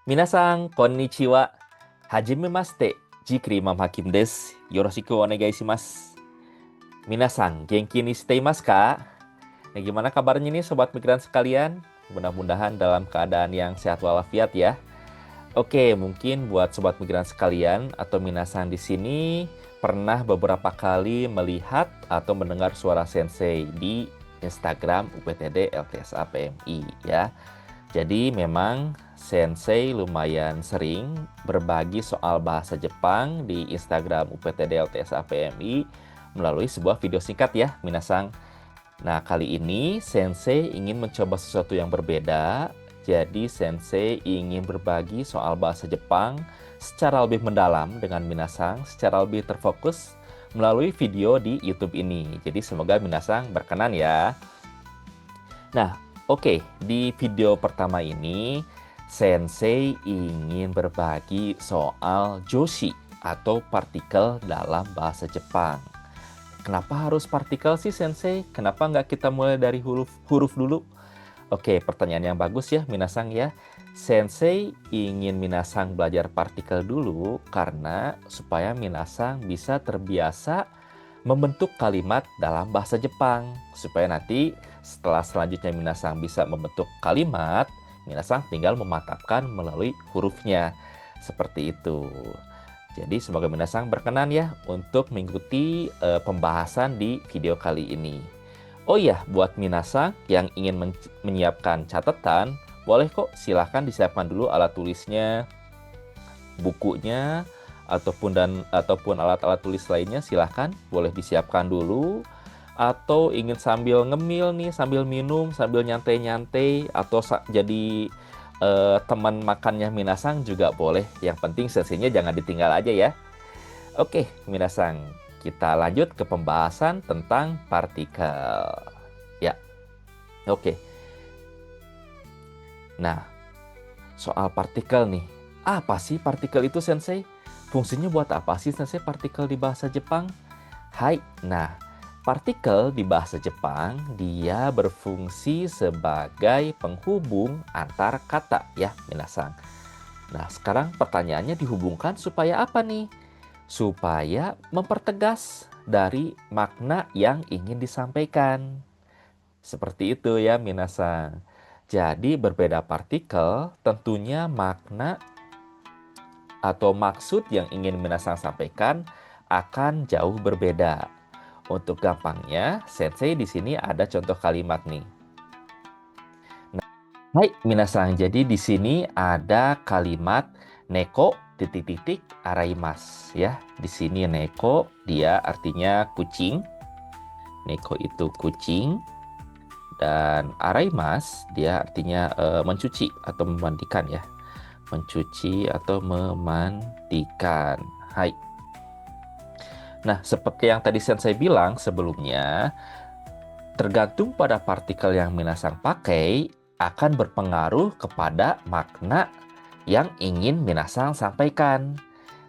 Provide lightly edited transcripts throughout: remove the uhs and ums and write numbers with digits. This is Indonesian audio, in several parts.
Minasan, konnichiwa. Hajimemashite. Jikri Imam Hakim desu. Yoroshiku onegai shimasu. Minasan, genki ni shiteimasu ka? Nah, gimana kabarnya nih sobat migran sekalian? Mudah-mudahan dalam keadaan yang sehat walafiat ya. Oke, mungkin buat sobat migran sekalian atau minasan di sini pernah beberapa kali melihat atau mendengar suara sensei di Instagram UPTD LTSA PMI ya. Jadi memang sensei lumayan sering berbagi soal bahasa Jepang di Instagram UPTD LTSA PMI melalui sebuah video singkat ya, minasang. Nah, kali ini sensei ingin mencoba sesuatu yang berbeda. Jadi sensei ingin berbagi soal bahasa Jepang secara lebih mendalam dengan minasang, secara lebih terfokus melalui video di YouTube ini. Jadi semoga minasang berkenan ya. Nah, oke, di video pertama ini sensei ingin berbagi soal joshi atau partikel dalam bahasa Jepang. Kenapa harus partikel sih sensei? Kenapa nggak kita mulai dari huruf dulu? Oke, pertanyaan yang bagus ya minasang ya. Sensei ingin minasang belajar partikel dulu karena supaya minasang bisa terbiasa membentuk kalimat dalam bahasa Jepang. Supaya nanti setelah selanjutnya minasang bisa membentuk kalimat, minasang tinggal mematapkan melalui hurufnya. Seperti itu. Jadi semoga minasang berkenan ya untuk mengikuti pembahasan di video kali ini. Oh iya, buat minasang yang ingin menyiapkan catatan, boleh kok silahkan disiapkan dulu alat tulisnya, bukunya, ataupun alat-alat tulis lainnya silahkan boleh disiapkan dulu. Atau ingin sambil ngemil nih, sambil minum, sambil nyantai-nyantai, atau jadi teman makannya minasang juga boleh. Yang penting sesinya jangan ditinggal aja ya. Oke, minasang, kita lanjut ke pembahasan tentang partikel. Ya, oke. Nah, soal partikel nih. Apa sih partikel itu, Sensei? Fungsinya buat apa sih, Sensei, partikel di bahasa Jepang? Hai, nah, partikel di bahasa Jepang, dia berfungsi sebagai penghubung antar kata ya, minasang. Nah, sekarang pertanyaannya dihubungkan supaya apa nih? Supaya mempertegas dari makna yang ingin disampaikan. Seperti itu ya, minasang. Jadi berbeda partikel, tentunya makna atau maksud yang ingin minasang sampaikan akan jauh berbeda. Untuk gampangnya, sensei di sini ada contoh kalimat nih. Nah, hai minasang, jadi di sini ada kalimat neko titik-titik araimas ya. Di sini neko dia artinya kucing. Neko itu kucing. Dan araimas dia artinya mencuci atau memandikan ya. Mencuci atau memandikan. Hai. Nah, seperti yang tadi sensei bilang sebelumnya, tergantung pada partikel yang minasang pakai akan berpengaruh kepada makna yang ingin minasang sampaikan.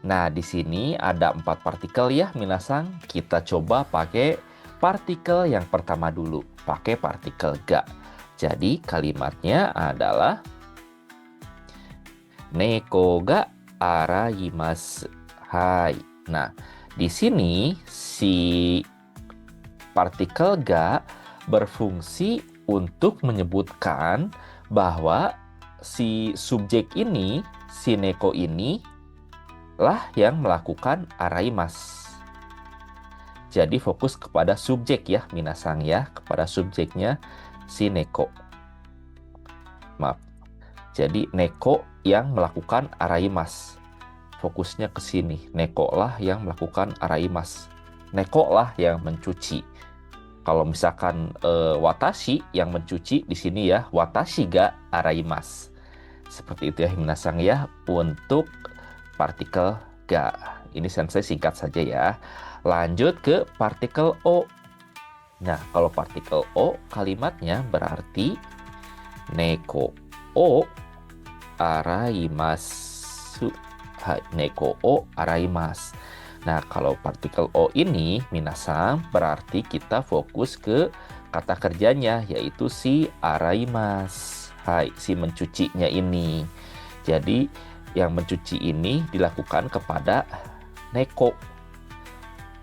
Nah, di sini ada 4 partikel ya minasang. Kita coba pakai partikel yang pertama dulu, pakai partikel ga. Jadi kalimatnya adalah neko ga araimasu. Hai. Nah, di sini si partikel ga berfungsi untuk menyebutkan bahwa si subjek ini, si neko ini lah yang melakukan araimas. Jadi fokus kepada subjek ya, minasang ya, kepada subjeknya si neko. Maaf. Jadi neko yang melakukan araimas. Fokusnya ke sini. Neko lah yang melakukan araimas. Neko lah yang mencuci. Kalau misalkan watashi yang mencuci di sini ya, watashi ga araimas. Seperti itu ya minasang ya untuk partikel ga. Ini sensei singkat saja ya. Lanjut ke partikel o. Nah, kalau partikel o kalimatnya berarti neko o araimasu. Neko o araimasu. Nah, kalau partikel o ini minasang berarti kita fokus ke kata kerjanya yaitu si araimas. Hai, si mencucinya ini. Jadi yang mencuci ini dilakukan kepada neko.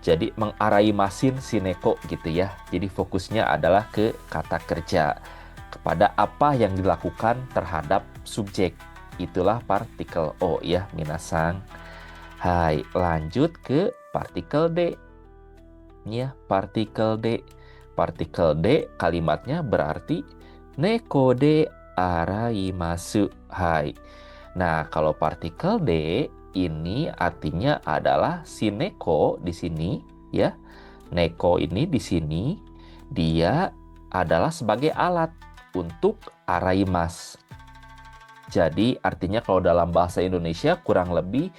Jadi mengaraimasin si neko gitu ya. Jadi fokusnya adalah ke kata kerja, kepada apa yang dilakukan terhadap subjek. Itulah partikel o ya, minasang. Hai, lanjut ke partikel D. Ya, partikel D. Partikel D kalimatnya berarti neko de araimasu. Hai. Nah, kalau partikel D ini artinya adalah si neko di sini ya. Neko ini di sini dia adalah sebagai alat untuk araimas. Jadi artinya kalau dalam bahasa Indonesia kurang lebih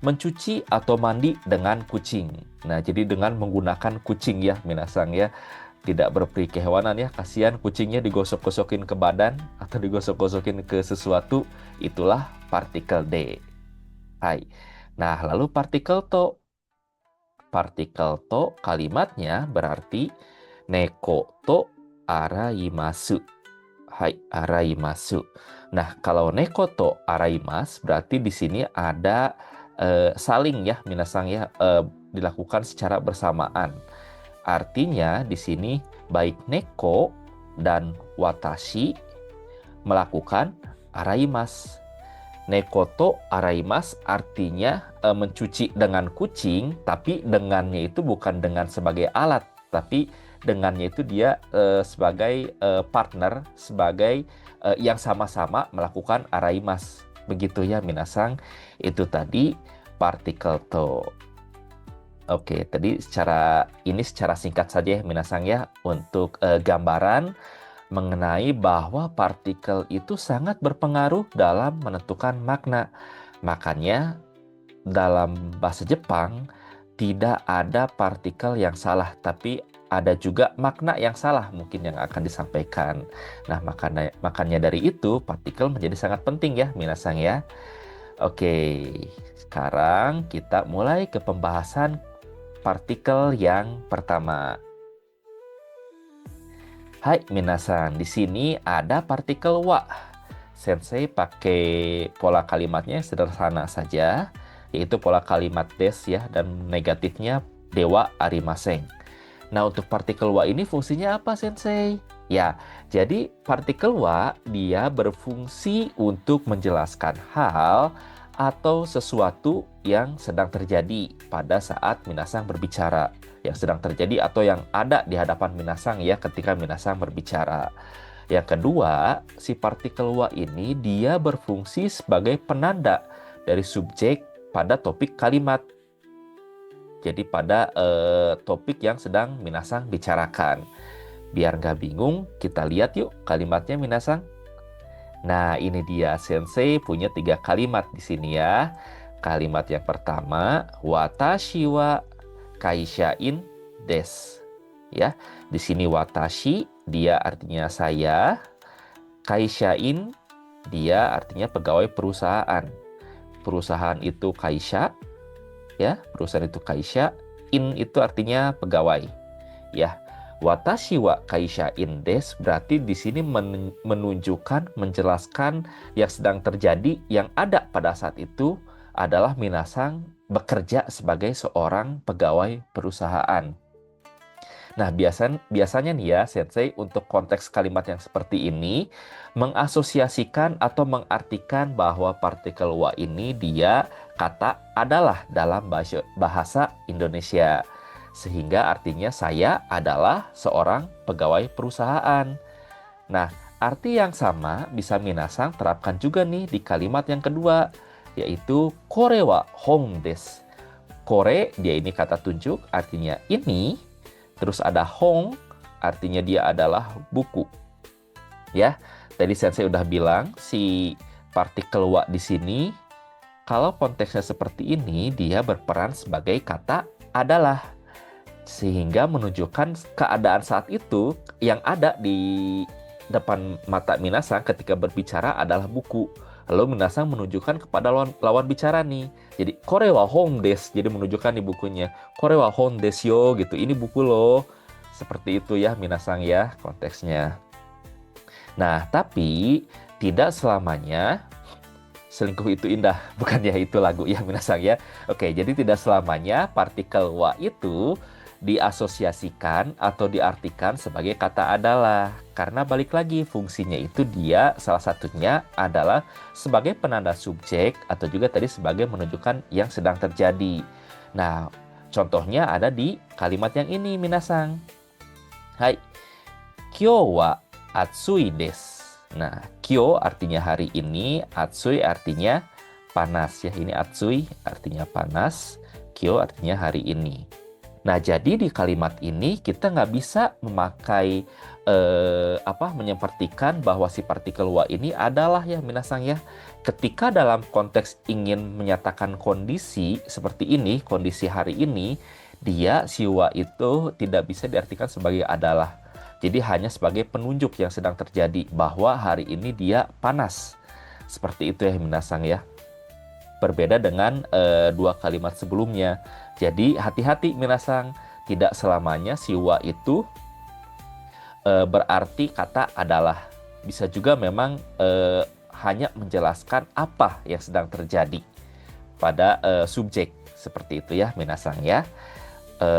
mencuci atau mandi dengan kucing. Nah, jadi dengan menggunakan kucing ya, minasang ya. Tidak berperi kehewanan ya, kasihan kucingnya digosok-gosokin ke badan atau digosok-gosokin ke sesuatu, itulah partikel D. Hai. Nah, lalu partikel to. Partikel to kalimatnya berarti neko to araimasu. Hai, araimasu. Nah, kalau neko to araimas berarti di sini ada saling ya, minasang ya, dilakukan secara bersamaan. Artinya di sini baik neko dan watashi melakukan araimas. Neko to araimas artinya mencuci dengan kucing, tapi dengannya itu bukan dengan sebagai alat, tapi dengannya itu dia sebagai partner, sebagai yang sama-sama melakukan araimas. Begitu ya minasang, itu tadi partikel to. Oke, tadi secara singkat saja ya minasang ya, untuk gambaran mengenai bahwa partikel itu sangat berpengaruh dalam menentukan makna. Makanya dalam bahasa Jepang tidak ada partikel yang salah, tapi ada juga makna yang salah mungkin yang akan disampaikan. Nah, makanya dari itu partikel menjadi sangat penting ya, minasang ya. Oke, sekarang kita mulai ke pembahasan partikel yang pertama. Hai minasan, di sini ada partikel wa. Sensei pakai pola kalimatnya sederhana saja, yaitu pola kalimat des ya, dan negatifnya dewa arimaseng. Nah, untuk partikel wa ini fungsinya apa, Sensei? Ya, jadi partikel wa dia berfungsi untuk menjelaskan hal atau sesuatu yang sedang terjadi pada saat minasang berbicara. Yang sedang terjadi atau yang ada di hadapan minasang ya ketika minasang berbicara. Yang kedua, si partikel wa ini dia berfungsi sebagai penanda dari subjek pada topik kalimat. Jadi pada topik yang sedang minasang bicarakan. Biar nggak bingung, kita lihat yuk kalimatnya minasang. Nah, ini dia Sensei punya 3 kalimat di sini ya. Kalimat yang pertama, watashi wa kaishain des. Ya, di sini watashi dia artinya saya, kaishain dia artinya pegawai perusahaan. Perusahaan itu kaisha, ya, perusahaan itu kaisha, in itu artinya pegawai. Ya, watashi wa kaishain des berarti di sini menunjukkan, menjelaskan yang sedang terjadi, yang ada pada saat itu adalah minasang bekerja sebagai seorang pegawai perusahaan. Nah, biasanya nih ya, Sensei, untuk konteks kalimat yang seperti ini, mengasosiasikan atau mengartikan bahwa partikel wa ini dia kata adalah dalam bahasa Indonesia. Sehingga artinya saya adalah seorang pegawai perusahaan. Nah, arti yang sama bisa minasang terapkan juga nih di kalimat yang kedua, yaitu kore wa hon desu. Kore, dia ini kata tunjuk, artinya ini. Terus ada hong, artinya dia adalah buku. Ya, tadi Sensei udah bilang si partikel wa di sini, kalau konteksnya seperti ini, dia berperan sebagai kata adalah. Sehingga menunjukkan keadaan saat itu yang ada di depan mata minasang ketika berbicara adalah buku. Lalu minasang menunjukkan kepada lawan bicara nih. Jadi kore wa hon desu, jadi menunjukkan di bukunya. Kore wa hon desu yo gitu. Ini buku loh. Seperti itu ya minasang ya konteksnya. Nah, tapi tidak selamanya Selingkuh itu indah, bukannya itu lagu ya minasang ya. Oke, jadi tidak selamanya partikel wa itu diasosiasikan atau diartikan sebagai kata adalah. Karena balik lagi fungsinya itu dia salah satunya adalah sebagai penanda subjek atau juga tadi sebagai menunjukkan yang sedang terjadi. Nah, contohnya ada di kalimat yang ini minasang. Hai, kyou wa atsui desu. Nah, kyo artinya hari ini, atsui artinya panas ya. Ini atsui artinya panas, kyo artinya hari ini. Nah, jadi di kalimat ini kita nggak bisa memakai menyepertikan bahwa si partikel wa ini adalah ya minasang ya. Ketika dalam konteks ingin menyatakan kondisi seperti ini, kondisi hari ini, dia si wa itu tidak bisa diartikan sebagai adalah. Jadi hanya sebagai penunjuk yang sedang terjadi bahwa hari ini dia panas. Seperti itu ya minasang ya. Berbeda dengan dua kalimat sebelumnya. Jadi hati-hati minasang, tidak selamanya si wa itu berarti kata adalah. Bisa juga memang hanya menjelaskan apa yang sedang terjadi pada subjek. Seperti itu ya minasang ya.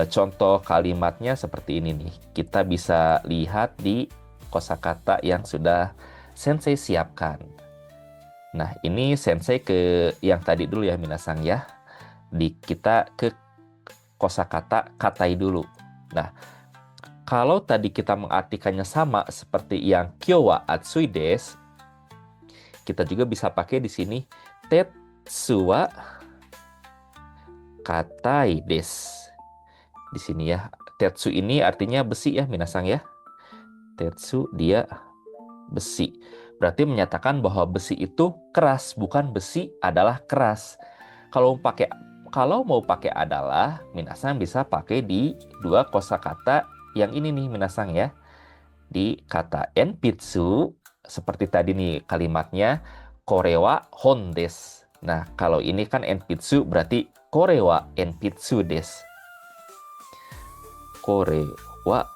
Contoh kalimatnya seperti ini nih. Kita bisa lihat di kosakata yang sudah sensei siapkan. Nah, ini sensei ke yang tadi dulu ya minasang ya. Kita ke kosakata katai dulu. Nah, kalau tadi kita mengartikannya sama seperti yang kyou wa atsui desu, kita juga bisa pakai di sini tetsu wa katai desu. Di sini ya, tetsu ini artinya besi ya minasang ya. Tetsu dia besi. Berarti menyatakan bahwa besi itu keras, bukan besi adalah keras. Kalau mau pakai adalah, minasang bisa pakai di dua kosakata yang ini nih minasang ya. Di kata enpitsu, seperti tadi nih kalimatnya, kore wa hon desu. Nah, kalau ini kan enpitsu berarti kore wa enpitsu desu. Kore wa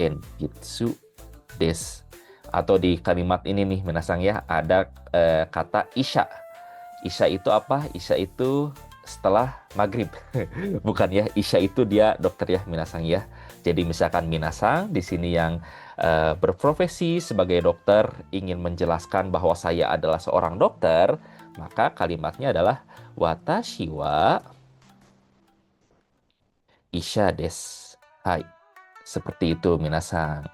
enpitsu desu. Atau di kalimat ini nih minasang ya, ada kata isya. Isya itu apa? Isya itu setelah maghrib. Bukan ya, isya itu dia dokter ya minasang ya. Jadi misalkan minasang di sini yang berprofesi sebagai dokter ingin menjelaskan bahwa saya adalah seorang dokter, maka kalimatnya adalah watashi wa isya desu. Hai. Seperti itu minasang.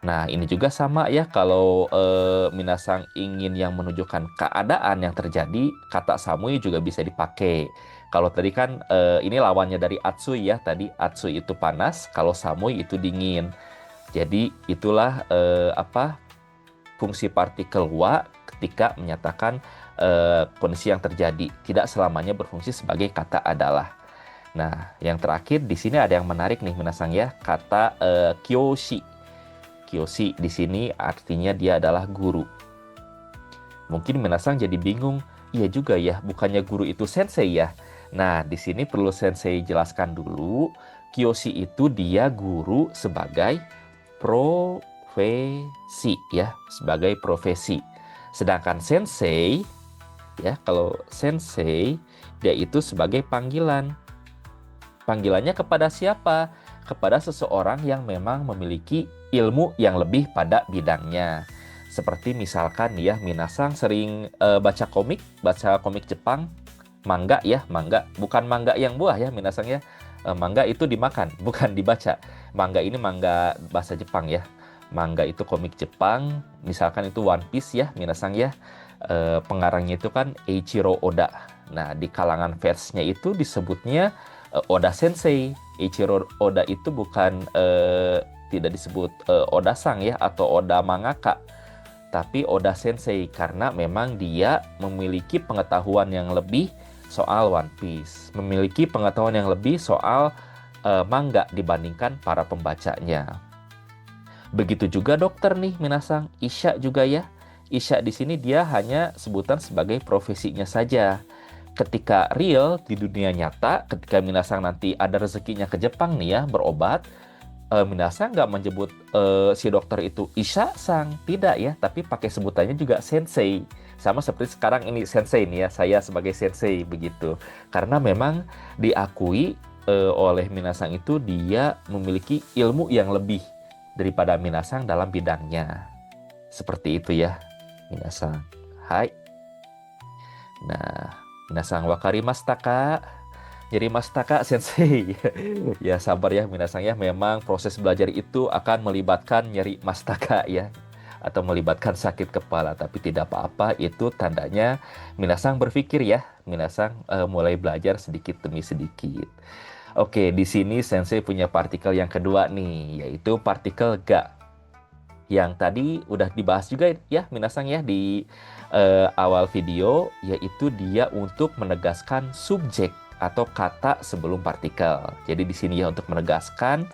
Nah, ini juga sama ya kalau minasang ingin yang menunjukkan keadaan yang terjadi, kata samui juga bisa dipakai. Kalau tadi kan ini lawannya dari atsui ya, tadi atsui itu panas, kalau samui itu dingin. Jadi itulah fungsi partikel wa ketika menyatakan kondisi yang terjadi, tidak selamanya berfungsi sebagai kata adalah. Nah, yang terakhir di sini ada yang menarik nih minasang ya, kata kyoshi. Kyoshi di sini artinya dia adalah guru. Mungkin minasang jadi bingung, iya juga ya, bukannya guru itu sensei ya. Nah, di sini perlu sensei jelaskan dulu, kyoshi itu dia guru sebagai profesi ya, sebagai profesi. Sedangkan sensei ya, kalau sensei dia itu sebagai panggilan. Panggilannya kepada siapa? Kepada seseorang yang memang memiliki ilmu yang lebih pada bidangnya. Seperti misalkan ya, minasang sering baca komik Jepang, manga ya, manga. Bukan manga yang buah ya minasang ya. Manga itu dimakan, bukan dibaca. Manga ini manga bahasa Jepang ya. Manga itu komik Jepang, misalkan itu One Piece ya minasang ya. Pengarangnya itu kan Eiichiro Oda. Nah, di kalangan fansnya itu disebutnya Oda Sensei. Eiichiro Oda itu bukan tidak disebut Oda-sang ya atau Oda mangaka, tapi Oda Sensei karena memang dia memiliki pengetahuan yang lebih soal One Piece, memiliki pengetahuan yang lebih soal manga dibandingkan para pembacanya. Begitu juga dokter nih minasang, Isya juga ya. Isya di sini dia hanya sebutan sebagai profesinya saja. Ketika real di dunia nyata, ketika minasang nanti ada rezekinya ke Jepang nih ya, berobat, minasang nggak menyebut si dokter itu Isya-sang, tidak ya, tapi pakai sebutannya juga sensei Sama seperti sekarang ini sensei nih ya, saya sebagai sensei begitu. Karena memang diakui oleh Minasang itu dia memiliki ilmu yang lebih daripada Minasang dalam bidangnya. Seperti itu ya, Minasang. Hai. Nah, Minasang wakarimashita ka? Jadi Mastaka Sensei. Ya sabar ya Minasang ya, memang proses belajar itu akan melibatkan nyeri mastaka ya, atau melibatkan sakit kepala, tapi tidak apa-apa, itu tandanya Minasang berpikir ya, Minasang mulai belajar sedikit demi sedikit. Oke, di sini Sensei punya partikel yang kedua nih, yaitu partikel ga. Yang tadi udah dibahas juga ya Minasang ya di awal video, yaitu dia untuk menegaskan subjek atau kata sebelum partikel. Jadi di sini ya untuk menegaskan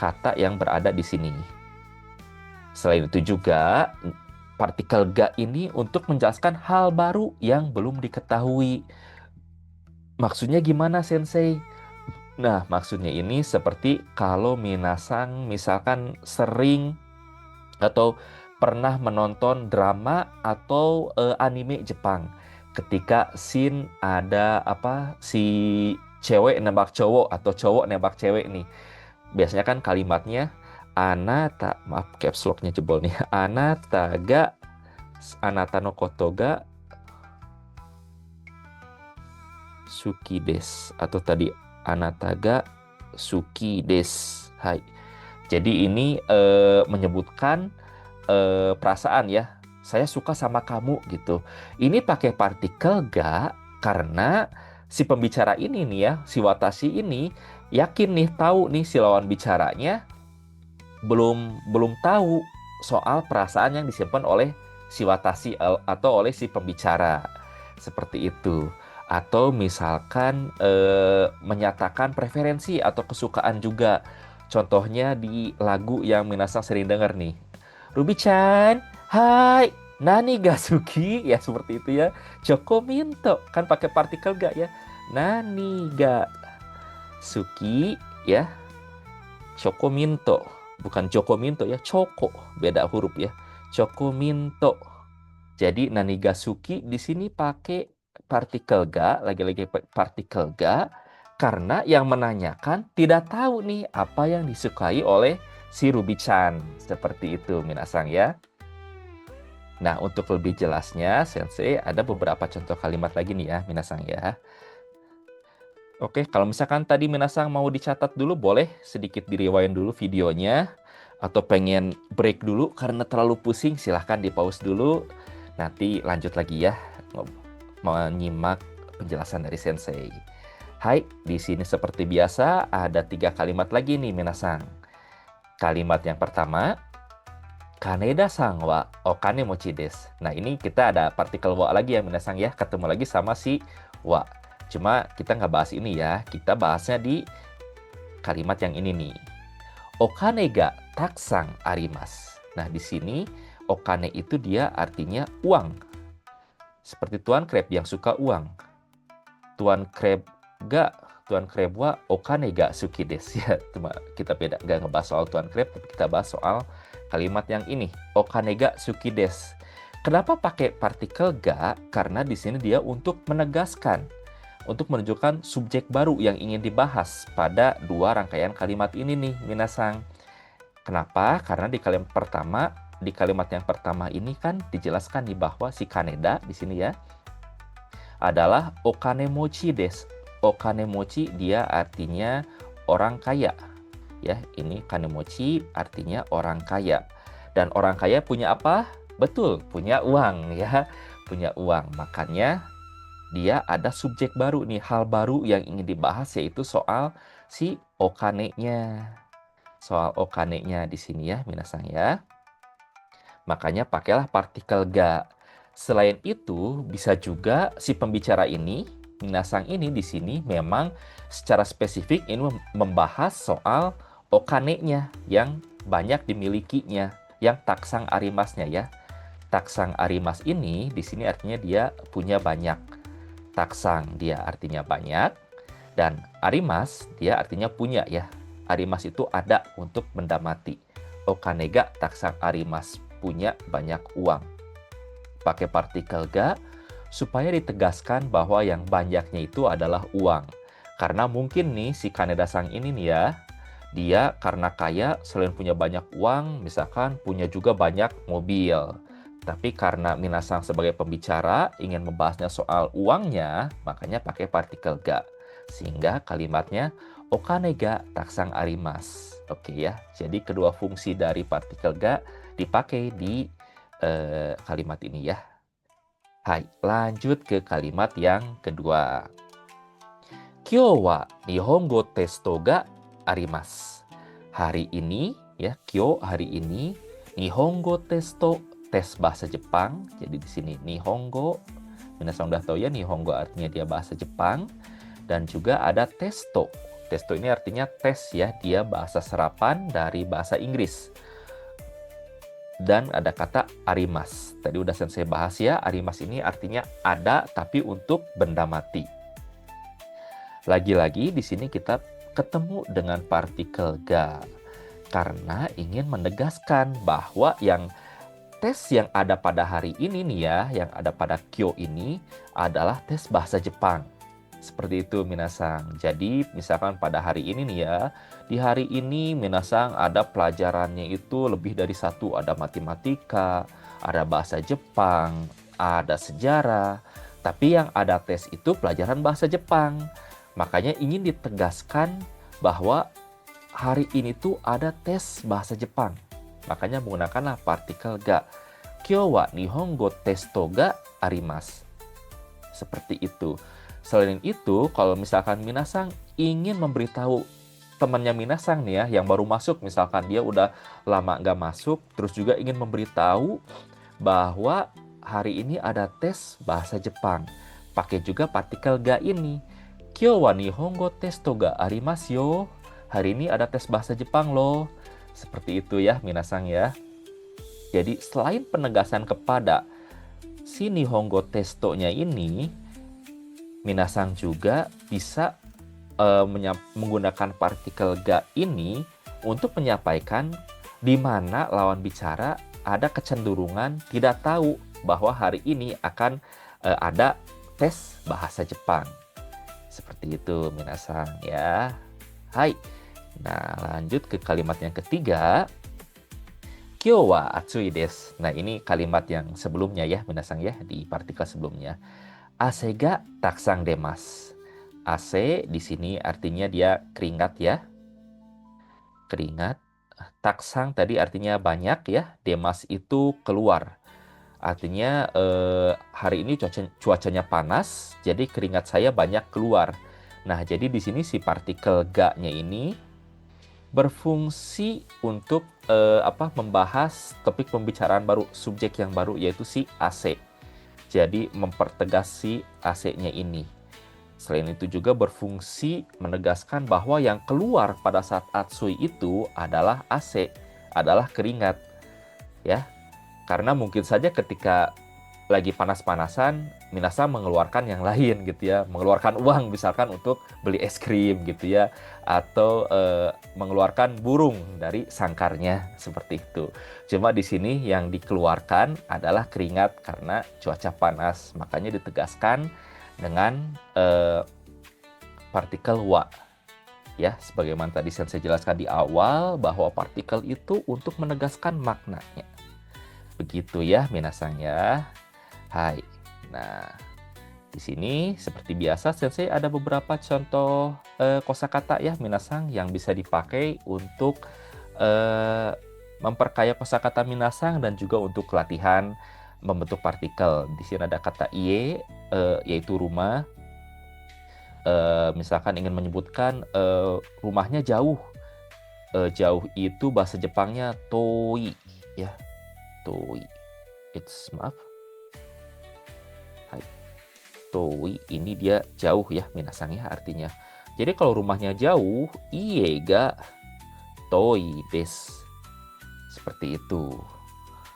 kata yang berada di sini. Selain itu juga partikel ga ini untuk menjelaskan hal baru yang belum diketahui. Maksudnya gimana Sensei? Nah, maksudnya ini seperti kalau Minasang misalkan sering atau pernah menonton drama atau anime Jepang. Ketika scene ada si cewek nembak cowok atau cowok nembak cewek nih. Biasanya kan kalimatnya maaf caps lock-nya jebol nih. Anata no koto ga suki des, atau tadi anata ga suki des. Hai. Jadi ini menyebutkan perasaan ya. Saya suka sama kamu gitu. Ini pakai partikel ga karena si pembicara ini nih ya, si watashi ini yakin nih, tahu nih si lawan bicaranya belum tahu soal perasaan yang disimpan oleh si watashi atau oleh si pembicara. Seperti itu. Atau misalkan menyatakan preferensi atau kesukaan juga. Contohnya di lagu yang Minasang sering dengar nih. Ruby-chan, hai, nani ga suki? Ya seperti itu ya. Choco minto, kan pakai partikel ga ya. Nani ga suki ya. Choco minto, bukan Joko minto ya, Choco, beda huruf ya. Choco minto. Jadi nani ga suki di sini pakai partikel ga, lagi-lagi partikel ga, karena yang menanyakan tidak tahu nih apa yang disukai oleh si Ruby-chan. Seperti itu Minasang ya. Nah, untuk lebih jelasnya Sensei ada beberapa contoh kalimat lagi nih ya Minasang ya. Oke, kalau misalkan tadi Minasang mau dicatat dulu, boleh sedikit diriwain dulu videonya. Atau pengen break dulu karena terlalu pusing, silahkan di pause dulu. Nanti lanjut lagi ya, menyimak penjelasan dari Sensei. Hai, di sini seperti biasa ada 3 kalimat lagi nih Minasang. Kalimat yang pertama, Kaneda-san wa okane mochi desu. Nah, ini kita ada partikel wa lagi ya Minasang ya, ketemu lagi sama si wa. Cuma kita nggak bahas ini ya, kita bahasnya di kalimat yang ini nih. Okane ga taksang arimasu. Nah, di sini okane itu dia artinya uang. Seperti Tuan Crab yang suka uang. Tuan Crab wa okane ga suki desu ya. Cuma kita beda, nggak ngebahas soal Tuan Crab, tapi kita bahas soal kalimat yang ini, okane ga suki desu. Kenapa pakai partikel ga? Karena di sini dia untuk menegaskan, untuk menunjukkan subjek baru yang ingin dibahas pada 2 rangkaian kalimat ini nih Minasang. Kenapa? Karena di kalimat yang pertama ini kan dijelaskan nih bahwa si Kaneda di sini ya adalah okanemochi desu. Okanemochi dia artinya orang kaya. Ya, ini kanemochi artinya orang kaya. Dan orang kaya punya apa? Betul, punya uang ya. Punya uang. Makanya dia ada subjek baru nih, hal baru yang ingin dibahas, yaitu soal si okane-nya. Soal okane-nya di sini ya, Minasang ya. Makanya pakailah partikel ga. Selain itu, bisa juga si pembicara ini, Minasang ini di sini memang secara spesifik ini membahas soal okane-nya yang banyak dimilikinya, yang taksang arimasnya ya. Taksang arimas ini di sini artinya dia punya banyak. Taksang dia artinya banyak, dan arimas dia artinya punya ya. Arimas itu ada untuk benda mati. Okane ga taksang arimas, punya banyak uang. pakai partikel ga supaya ditegaskan bahwa yang banyaknya itu adalah uang. Karena mungkin nih si Kaneda-san ini nih ya, dia karena kaya selain punya banyak uang, misalkan punya juga banyak mobil. Tapi karena Minasang sebagai pembicara ingin membahasnya soal uangnya, makanya pakai partikel ga. Sehingga kalimatnya okane ga takusang arimasu. Oke ya, jadi kedua fungsi dari partikel ga dipakai di kalimat ini ya. Hai, lanjut ke kalimat yang kedua. Kyou wa nihongo testo ga arimasu. Hari ini, ya, kyou hari ini, nihongo testo tes bahasa Jepang. Jadi di sini nihongo, minasan udah tahu ya, nihongo artinya dia bahasa Jepang. Dan juga ada testo. Testo ini artinya tes ya, dia bahasa serapan dari bahasa Inggris. Dan ada kata arimas. Tadi udah sensei bahas ya, arimas ini artinya ada tapi untuk benda mati. Lagi-lagi di sini kita ketemu dengan partikel ga karena ingin menegaskan bahwa yang tes yang ada pada hari ini nih ya, yang ada pada kyou ini adalah tes bahasa Jepang. Seperti itu minasang. Jadi misalkan pada hari ini nih ya, di hari ini minasang ada pelajarannya itu lebih dari satu. Ada matematika, ada bahasa Jepang, ada sejarah. Tapi yang ada tes itu pelajaran bahasa Jepang. Makanya ingin ditegaskan bahwa hari ini tuh ada tes bahasa Jepang. Makanya menggunakanlah partikel ga. Kyou wa nihongo testo ga arimasu. Seperti itu. Selain itu, kalau misalkan minasang ingin memberitahu temannya minasang nih ya, yang baru masuk, misalkan dia udah lama nggak masuk, terus juga ingin memberitahu bahwa hari ini ada tes bahasa Jepang. Pakai juga partikel ga ini. Kyou wa nihongo testo ga arimasu yo. Hari ini ada tes bahasa Jepang loh. Seperti itu ya minasang ya. Jadi selain penegasan kepada si nihongo testo-nya ini, minasang juga bisa menggunakan partikel ga ini untuk menyampaikan di mana lawan bicara ada kecenderungan tidak tahu bahwa hari ini akan ada tes bahasa Jepang. Seperti itu minasang ya. Hai. Nah, lanjut ke kalimat yang ketiga. Kyou wa atsui desu. Nah, ini kalimat yang sebelumnya ya, minasang ya, di partikel sebelumnya. Ase ga takusang demasu. Ase di sini artinya dia keringat ya. Keringat. Takusang tadi artinya banyak ya. Demas itu keluar. Artinya hari ini cuacanya panas, jadi keringat saya banyak keluar. Nah, jadi di sini si partikel ga-nya ini berfungsi untuk membahas topik pembicaraan baru, subjek yang baru yaitu si AC. Jadi mempertegas si AC-nya ini. Selain itu juga berfungsi menegaskan bahwa yang keluar pada saat atsui itu adalah AC, adalah keringat. Ya. Karena mungkin saja ketika lagi panas-panasan, minasang mengeluarkan yang lain gitu ya, mengeluarkan uang misalkan untuk beli es krim gitu ya, atau mengeluarkan burung dari sangkarnya seperti itu. Cuma di sini yang dikeluarkan adalah keringat karena cuaca panas, makanya ditegaskan dengan partikel wa. Ya, sebagaimana tadi saya jelaskan di awal bahwa partikel itu untuk menegaskan maknanya. Begitu ya minasang ya. Hai. Nah, di sini seperti biasa sensei ada beberapa contoh kosakata ya minasang yang bisa dipakai untuk memperkaya kosakata minasang dan juga untuk latihan membentuk partikel. Di sini ada kata ie yaitu rumah. Misalkan ingin menyebutkan rumahnya jauh. Jauh itu bahasa Jepangnya toi ya. Toi. Maaf. Toi ini dia jauh ya minasang ya artinya. Jadi kalau rumahnya jauh, ie ga toi desu. Seperti itu.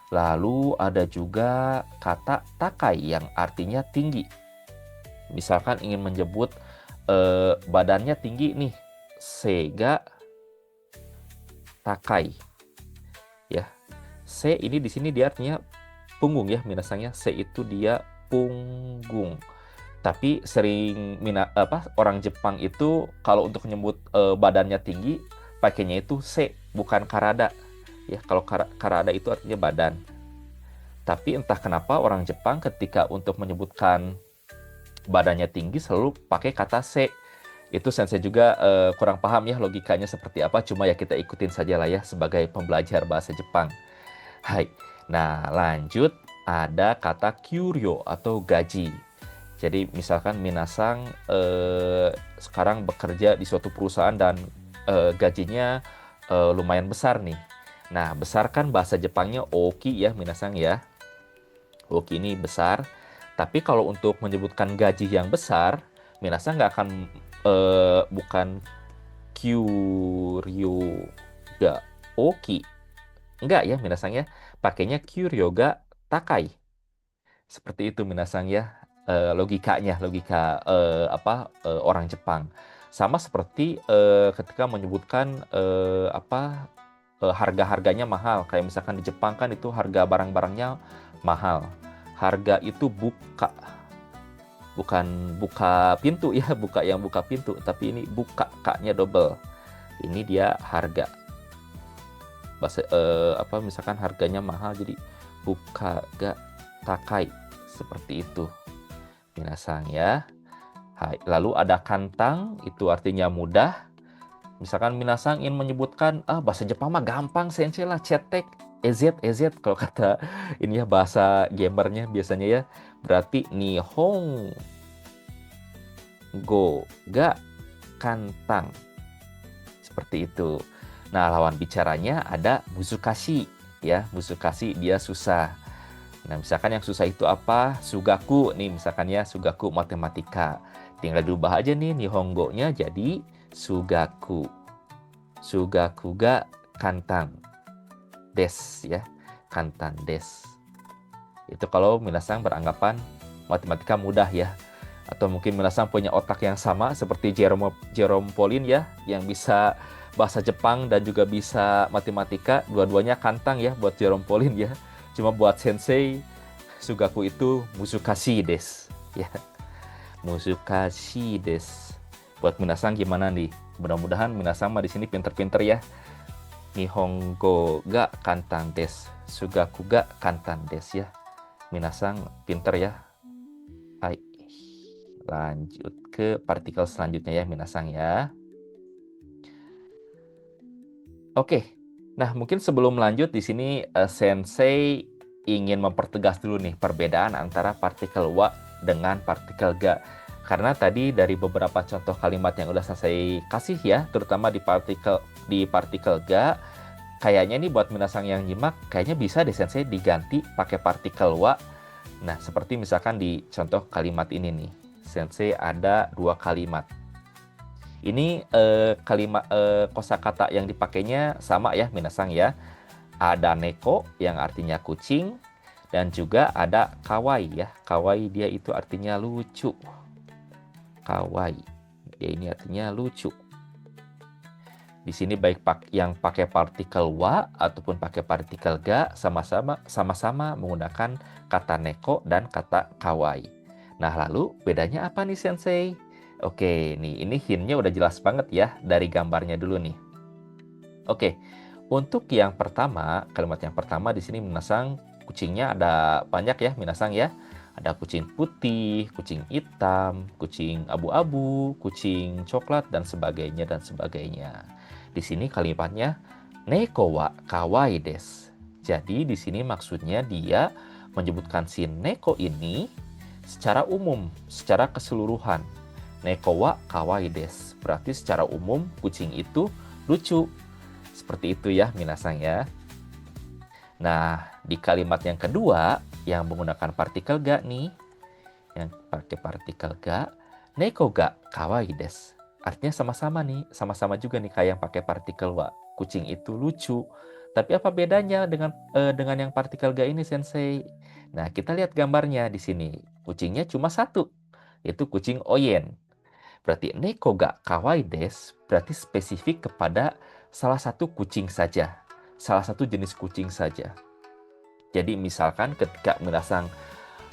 Lalu ada juga kata takai yang artinya tinggi. Misalkan ingin menyebut badannya tinggi nih, sega takai. Ya. Se ini di sini dia artinya punggung ya minasangnya. Se itu dia punggung. Tapi sering orang Jepang itu kalau untuk menyebut badannya tinggi pakainya itu se, bukan karada. Ya, kalau karada itu artinya badan. Tapi entah kenapa orang Jepang ketika untuk menyebutkan badannya tinggi selalu pakai kata se. Itu sensei juga kurang paham ya logikanya seperti apa. Cuma ya kita ikutin saja lah ya sebagai pembelajar bahasa Jepang. Hai. Nah, lanjut ada kata kyuryo atau gaji. Jadi misalkan minasang sekarang bekerja di suatu perusahaan dan gajinya lumayan besar nih. Nah, besar kan bahasa Jepangnya oki ya minasang ya. Oki ini besar. Tapi kalau untuk menyebutkan gaji yang besar, minasang nggak akan bukan kyuryo ga oki. Enggak ya minasang ya. Pakainya kyuryo ga takai. Seperti itu minasang ya. Logikanya, logika orang Jepang. Sama seperti ketika menyebutkan harga-harganya mahal. Kayak misalkan di Jepang kan itu harga barang-barangnya mahal. Harga itu buka. Bukan buka pintu ya, buka yang buka pintu. Tapi ini buka, kaknya double. Ini dia harga. Misalkan harganya mahal jadi buka ga takai. Seperti itu. Minasang ya. Hai. Lalu ada kantang, itu artinya mudah. Misalkan minasang ingin menyebutkan, bahasa Jepang mah gampang, sensei lah, cetek, EZ, kalau kata ini ya bahasa gamernya biasanya ya. Berarti Nihongo ga kantang. Seperti itu. Nah, lawan bicaranya ada muzukashi. Ya, muzukashi dia susah. Nah, misalkan yang susah itu apa? Sugaku nih, misalkan ya, sugaku matematika. Tinggal diubah aja nih Nihongo-nya jadi sugaku. Sugaku ga kantang des ya. Kantan des. Itu kalau minasang beranggapan matematika mudah ya. Atau mungkin minasang punya otak yang sama seperti Jerome Pauline ya, yang bisa bahasa Jepang dan juga bisa matematika. Dua-duanya kantang ya buat Jerome Pauline ya. Cuma buat sensei, sugaku itu musukashi des. Ya, musukashi des. Buat minasang gimana nih? Mudah-mudahan minasang mah di sini pinter-pinter ya. Nihongo ga kantang des. Sugaku ga kantang des ya. Minasang pinter ya. Hai. Lanjut ke partikel selanjutnya ya minasang ya. Oke. Nah, mungkin sebelum lanjut di sini sensei ingin mempertegas dulu nih perbedaan antara partikel wa dengan partikel ga. Karena tadi dari beberapa contoh kalimat yang udah sensei kasih ya, terutama di partikel ga, kayaknya nih buat minasang yang nyimak, kayaknya bisa deh sensei diganti pakai partikel wa. Nah, seperti misalkan di contoh kalimat ini nih. Sensei ada dua kalimat. Ini kalimat kosakata yang dipakainya sama ya minasang ya. Ada neko yang artinya kucing dan juga ada kawaii ya. Kawaii dia itu artinya lucu. Kawaii. Dia ini artinya lucu. Di sini baik yang pakai partikel wa ataupun pakai partikel ga sama-sama menggunakan kata neko dan kata kawaii. Nah, lalu bedanya apa nih sensei? Oke, nih ini hintnya udah jelas banget ya dari gambarnya dulu nih. Oke, untuk yang pertama, kalimat yang pertama di sini minasang kucingnya ada banyak ya minasang ya. Ada kucing putih, kucing hitam, kucing abu-abu, kucing coklat dan sebagainya dan sebagainya. Di sini kalimatnya neko wa kawaii desu. Jadi di sini maksudnya dia menyebutkan si neko ini secara umum, secara keseluruhan. Neko wa kawaii desu. Berarti secara umum kucing itu lucu. Seperti itu ya minasang ya. Nah, di kalimat yang kedua yang menggunakan partikel ga nih, yang pakai partikel ga, neko ga kawaii desu. Artinya sama-sama nih, sama-sama juga nih kayak yang pakai partikel wa. Kucing itu lucu. Tapi apa bedanya dengan yang partikel ga ini sensei? Nah, kita lihat gambarnya di sini. Kucingnya cuma satu, yaitu kucing oyen. Berarti neko ga kawaii desu berarti spesifik kepada salah satu kucing saja. Salah satu jenis kucing saja. Jadi misalkan ketika minasang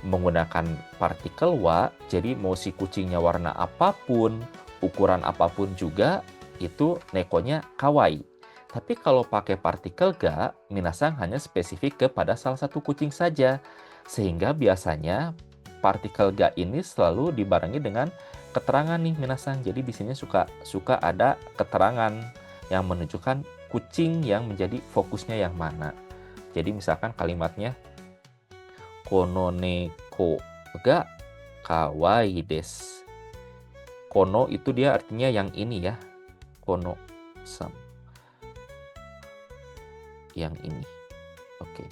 menggunakan partikel wa, jadi mau si kucingnya warna apapun, ukuran apapun juga, itu nekonya kawaii. Tapi kalau pakai partikel ga, minasang hanya spesifik kepada salah satu kucing saja. Sehingga biasanya partikel ga ini selalu dibarengi dengan keterangan nih minasang. Jadi di sini suka ada keterangan yang menunjukkan kucing yang menjadi fokusnya yang mana. Jadi misalkan kalimatnya kono neko ga kawaii desu. Kono itu dia artinya yang ini ya. Kono sam. Yang ini. Oke.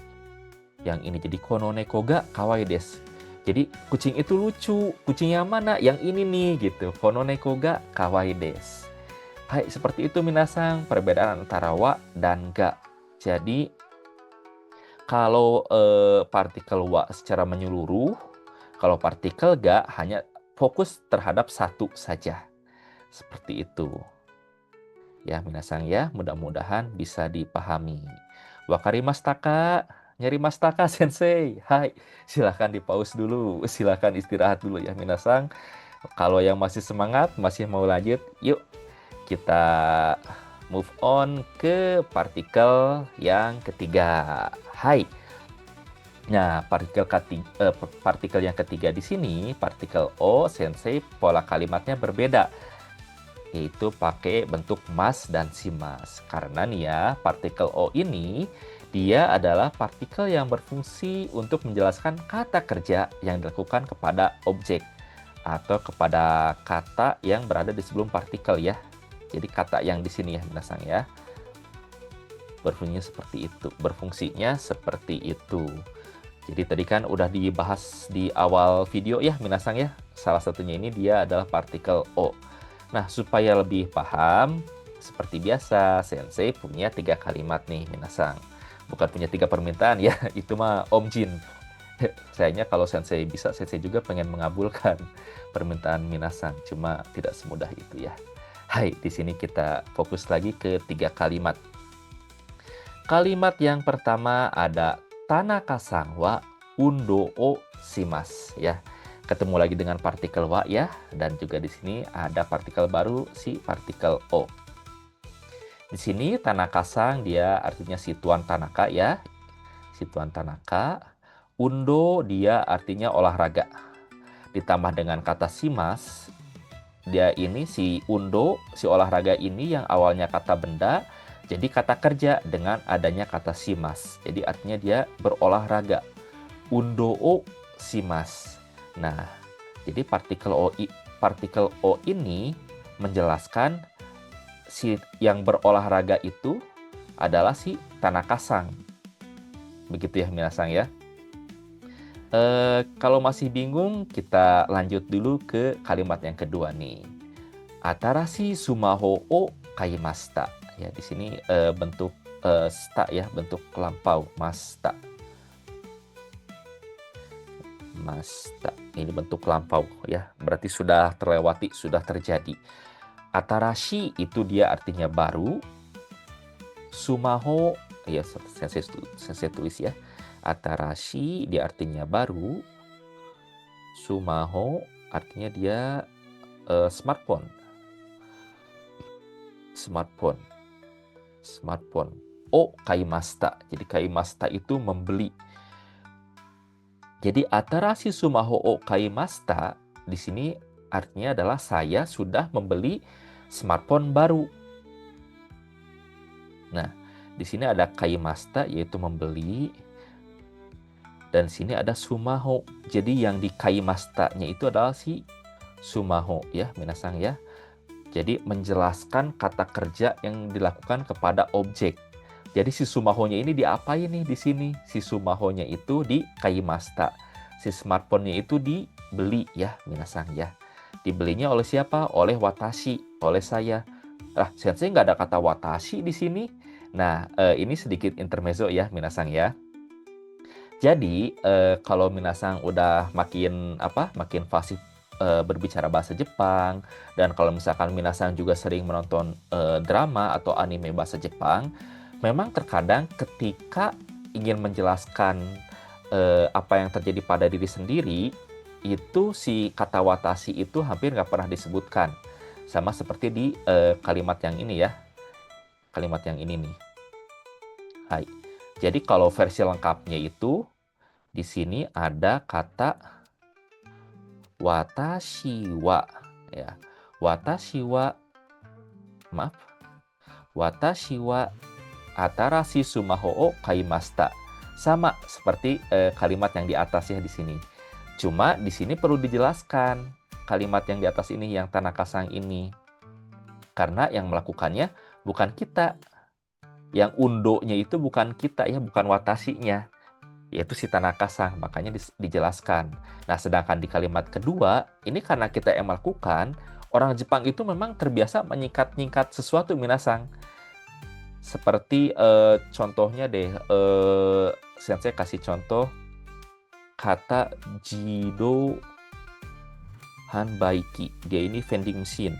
Yang ini jadi kono neko ga kawaii desu. Jadi kucing itu lucu. Kucing yang mana? Yang ini nih gitu. Kono neko ga kawaii desu. Hai, seperti itu minasang perbedaan antara wa dan ga. Jadi kalau partikel wa secara menyeluruh, kalau partikel ga hanya fokus terhadap satu saja. Seperti itu. Ya, minasang ya, mudah-mudahan bisa dipahami. Wakarimashita ka? Nyarimashita ka, sensei? Hai, silahkan di-pause dulu. Silahkan istirahat dulu ya, minasang. Kalau yang masih semangat, masih mau lanjut, yuk kita move on ke partikel yang ketiga. Hai. Nah, partikel yang ketiga di sini, partikel O, sensei, pola kalimatnya berbeda. Yaitu pakai bentuk mas dan simas. Karena nih ya, partikel O ini, dia adalah partikel yang berfungsi untuk menjelaskan kata kerja yang dilakukan kepada objek. Atau kepada kata yang berada di sebelum partikel ya. Jadi kata yang di sini ya, minasang ya. Berfungsinya seperti itu. Jadi tadi kan udah dibahas di awal video ya, minasang ya. Salah satunya ini dia adalah partikel O. Nah, supaya lebih paham, seperti biasa, sensei punya 3 kalimat nih, minasang. Bukan punya 3 permintaan ya, itu mah Om Jin. Sayangnya kalau sensei bisa, sensei juga pengen mengabulkan permintaan minasang. Cuma tidak semudah itu ya. Hai, di sini kita fokus lagi ke 3 kalimat. Kalimat yang pertama ada Tanaka-san wa undo o shimasu ya. Ketemu lagi dengan partikel wa ya, dan juga di sini ada partikel baru si partikel o. Di sini Tanaka-san dia artinya si Tuan Tanaka ya. Si Tuan Tanaka. Undo dia artinya olahraga. Ditambah dengan kata shimasu, dia ini si undo, si olahraga ini yang awalnya kata benda, jadi kata kerja dengan adanya kata shimasu. Jadi artinya dia berolahraga. Undo o shimasu. Nah, jadi partikel O ini menjelaskan si yang berolahraga itu adalah si Tanaka-san. Begitu ya, minasang ya. Kalau masih bingung, kita lanjut dulu ke kalimat yang kedua nih. Atarashi sumaho o kaimashita. Ya, di sini bentuk sta ya, bentuk lampau, masta. Masta. Ini bentuk lampau ya, berarti sudah terlewati, sudah terjadi. Atarashi itu dia artinya baru. Sumaho, ya saya tulis ya. Atarashi dia artinya baru. Sumaho artinya dia smartphone. Smartphone. O kaimashita. Jadi kaimashita itu membeli. Jadi atarashi sumaho o kaimashita di sini artinya adalah saya sudah membeli smartphone baru. Nah, di sini ada kaimashita yaitu membeli. Dan sini ada sumaho. Jadi yang di kaimashita-nya itu adalah si sumaho ya, minasang ya. Jadi menjelaskan kata kerja yang dilakukan kepada objek. Jadi si sumaho-nya ini diapain nih di sini? Si sumaho-nya itu di kaimashita. Si smartphone-nya itu dibeli ya, minasang ya. Dibelinya oleh siapa? Oleh watashi, oleh saya. Sensei nggak ada kata watashi di sini. Nah, ini sedikit intermezzo ya, minasang ya. Jadi kalau minasang udah makin fasih berbicara bahasa Jepang, dan kalau misalkan minasang juga sering menonton drama atau anime bahasa Jepang, memang terkadang ketika ingin menjelaskan apa yang terjadi pada diri sendiri, itu si kata watashi itu hampir nggak pernah disebutkan. Sama seperti di kalimat yang ini ya. Kalimat yang ini nih. Hai. Jadi kalau versi lengkapnya itu, di sini ada kata watashi wa. Ya. Watashi wa, maaf. Watashi wa atarashi sumaho o kaimashita. Sama seperti kalimat yang di atas ya di sini. Cuma di sini perlu dijelaskan kalimat yang di atas ini, yang Tanaka-san ini. Karena yang melakukannya bukan kita. Yang undo-nya itu bukan kita ya, bukan watashinya. Yaitu si Tanaka-san, makanya dijelaskan. Nah, sedangkan di kalimat kedua, ini karena kita yang melakukan, orang Jepang itu memang terbiasa menyingkat-nyingkat sesuatu, minasang. Seperti contohnya deh, Sensei kasih contoh kata Jido Hanbaiki. Dia ini vending machine.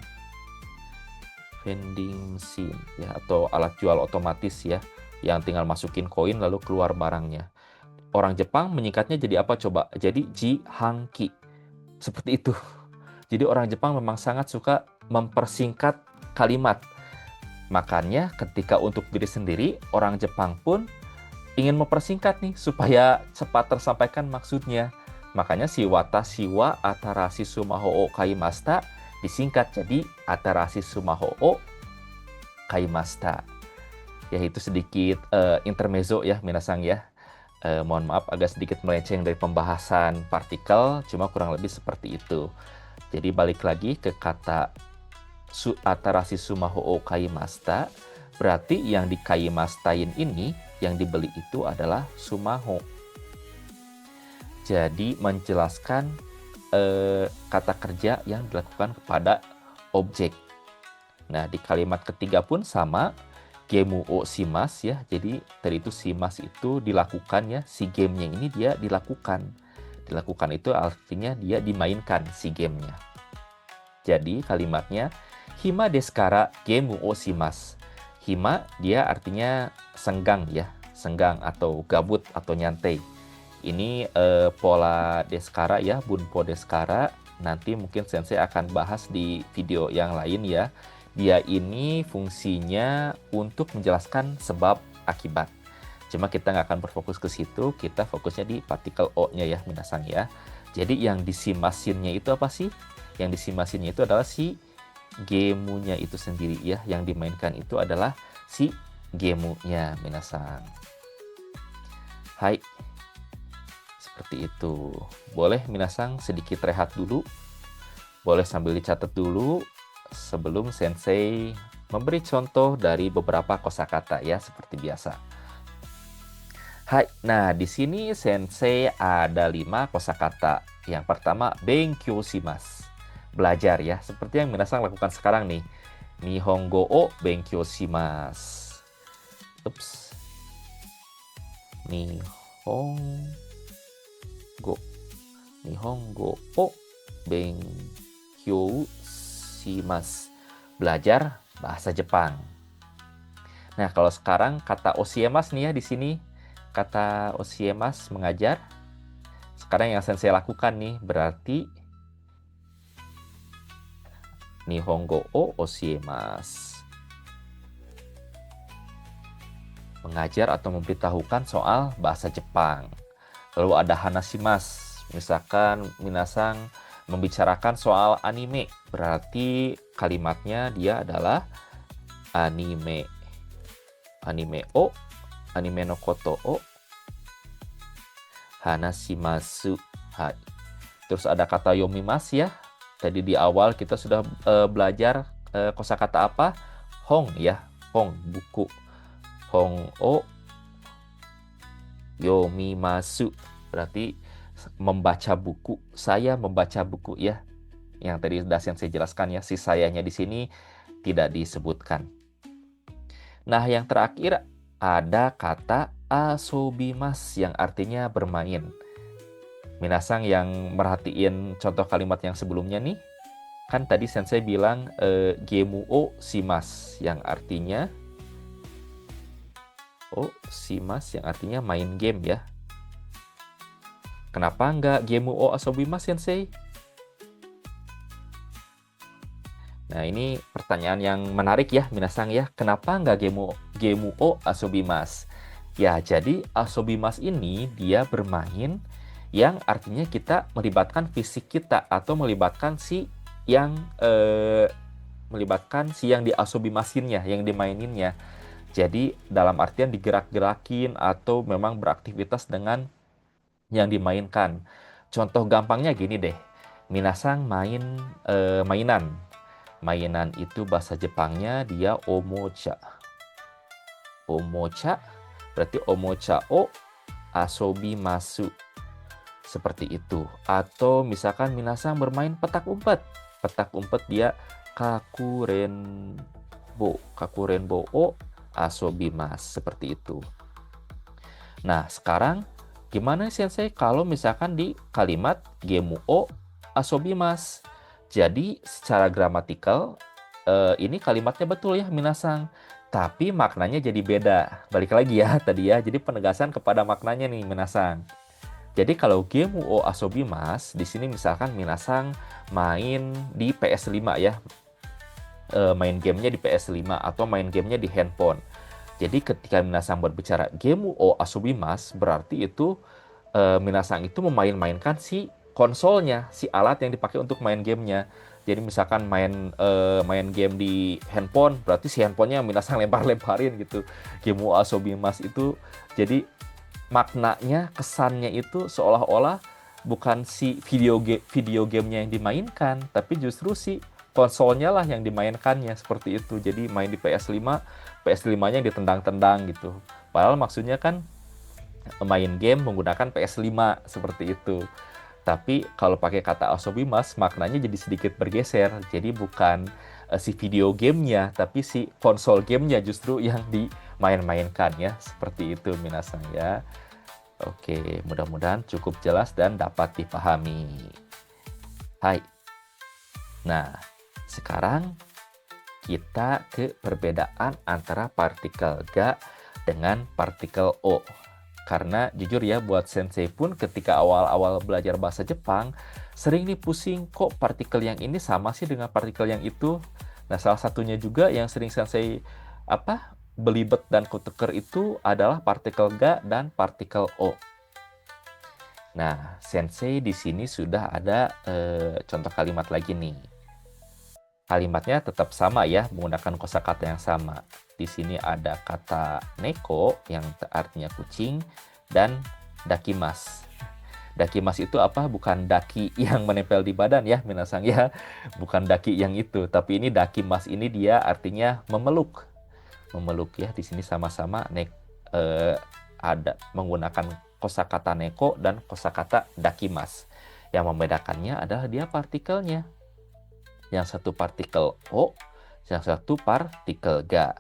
Vending machine ya, atau alat jual otomatis ya, yang tinggal masukin koin lalu keluar barangnya. Orang Jepang menyingkatnya jadi apa coba? Jadi jihanki. Seperti itu. Jadi orang Jepang memang sangat suka mempersingkat kalimat. Makanya ketika untuk diri sendiri, orang Jepang pun ingin mempersingkat nih supaya cepat tersampaikan maksudnya. Makanya si watashi wa atarashi sumaho o kaimashita disingkat jadi atarashi sumaho o kaimashita. Ya, itu sedikit intermezzo ya minasang ya. Mohon maaf agak sedikit melenceng dari pembahasan partikel, cuma kurang lebih seperti itu. Jadi balik lagi ke kata atarashi sumaho o kaimashita, berarti yang dikaimastain ini, yang dibeli itu adalah sumaho. Jadi menjelaskan kata kerja yang dilakukan kepada objek. Nah, di kalimat ketiga pun sama, gemu o shimasu ya. Jadi tadi itu shimasu itu dilakukan ya, si gamenya ini dia dilakukan. Dilakukan itu artinya dia dimainkan si gamenya. Jadi kalimatnya hima desu kara gemu o shimasu. Hima dia artinya senggang ya, senggang atau gabut atau nyantai. Ini pola deskara ya, bunpo deskara. Nanti mungkin Sensei akan bahas di video yang lain ya. Dia ini fungsinya untuk menjelaskan sebab akibat. Cuma kita nggak akan berfokus ke situ, kita fokusnya di partikel O-nya ya, minasang ya. Jadi yang disimasinnya itu apa sih? Yang disimasinnya itu adalah si gemunya itu sendiri ya. Yang dimainkan itu adalah si gemunya, minasang. Hai. Seperti itu. Boleh minasang sedikit rehat dulu. Boleh sambil dicatat dulu sebelum Sensei memberi contoh dari beberapa kosakata ya, seperti biasa. Hai, nah di sini Sensei ada 5 kosakata. Yang pertama, benkyou shimasu. Belajar ya, seperti yang minasang lakukan sekarang nih. Nihongo o benkyou shimasu. Ups. Nihongo o benkyou shimasu. Belajar bahasa Jepang. Nah, kalau sekarang kata osiemas nih ya di sini. Kata osiemas mengajar. Sekarang yang Sensei lakukan nih berarti Nihongo o osiemas. Mengajar atau memberitahukan soal bahasa Jepang. Lalu ada hanashimasu. Misalkan minasang membicarakan soal anime. Berarti kalimatnya dia adalah anime. Anime o, anime no koto o hanashimasu. Hai. Terus ada kata yomimasu ya. Tadi di awal kita sudah belajar kosakata apa? Hong ya. Hong, buku. Hong o yomimasu. Berarti membaca buku. Saya membaca buku ya. Yang tadi sudah saya jelaskan ya, si sayanya di sini tidak disebutkan. Nah, yang terakhir ada kata asobimasu yang artinya bermain. Minasang yang merhatiin contoh kalimat yang sebelumnya nih, kan tadi Sensei bilang gemu o shimasu yang artinya shimasu yang artinya main game ya. Kenapa nggak gemu o asobimasu, Sensei? Nah, ini pertanyaan yang menarik ya, minasang ya. Kenapa nggak gemu o asobimasu? Ya, jadi asobimasu ini dia bermain yang artinya kita melibatkan fisik kita atau melibatkan yang yang diasobimasinnya, yang dimaininnya. Jadi dalam artian digerak-gerakin atau memang beraktivitas dengan yang dimainkan. Contoh gampangnya gini deh. Minasang main mainan. Mainan itu bahasa Jepangnya dia omocha. Omocha berarti omocha o asobimasu. Seperti itu. Atau misalkan minasang bermain petak umpet. Petak umpet dia kakurenbo. Kakurenbo o asobimasu. Seperti itu. Nah, sekarang gimana Sensei kalau misalkan di kalimat gemu o asobimasu? Jadi secara gramatikal ini kalimatnya betul ya minasang. Tapi maknanya jadi beda. Balik lagi ya tadi ya. Jadi penegasan kepada maknanya nih minasang. Jadi kalau gemu o asobimasu di sini misalkan minasang main di PS5 ya. Main gamenya di PS5 atau main gamenya di handphone. Jadi ketika minasang berbicara gemu o asobimasu berarti itu minasang itu memain-mainkan si konsolnya, si alat yang dipakai untuk main gamenya. Jadi misalkan main game di handphone, berarti si handphonenya minasang lempar-lemparin gitu. Gemu asobimasu itu jadi maknanya, kesannya itu seolah-olah bukan si video gamenya yang dimainkan, tapi justru si konsolnya lah yang dimainkannya seperti itu. Jadi main di PS5, PS5-nya ditendang-tendang gitu. Padahal maksudnya kan main game menggunakan PS5 seperti itu. Tapi kalau pakai kata asobimasu maknanya jadi sedikit bergeser. Jadi bukan si video gamenya, tapi si konsol gamenya justru yang dimain-mainkan ya. Seperti itu minasang ya. Oke, mudah-mudahan cukup jelas dan dapat dipahami. Hai. Nah, sekarang kita ke perbedaan antara partikel ga dengan partikel o. Karena jujur ya buat Sensei pun ketika awal-awal belajar bahasa Jepang sering nih pusing kok partikel yang ini sama sih dengan partikel yang itu. Nah, salah satunya juga yang sering Sensei belibet dan kuteker itu adalah partikel ga dan partikel o. Nah, Sensei di sini sudah ada contoh kalimat lagi nih. Kalimatnya tetap sama ya, menggunakan kosakata yang sama. Di sini ada kata neko yang artinya kucing dan dakimasu. Dakimasu itu apa? Bukan daki yang menempel di badan ya, minasang ya. Bukan daki yang itu, tapi ini dakimasu ini dia artinya memeluk. Memeluk ya. Di sini sama-sama ada menggunakan kosakata neko dan kosakata dakimasu. Yang membedakannya adalah dia partikelnya. Yang satu partikel O, yang satu partikel Ga.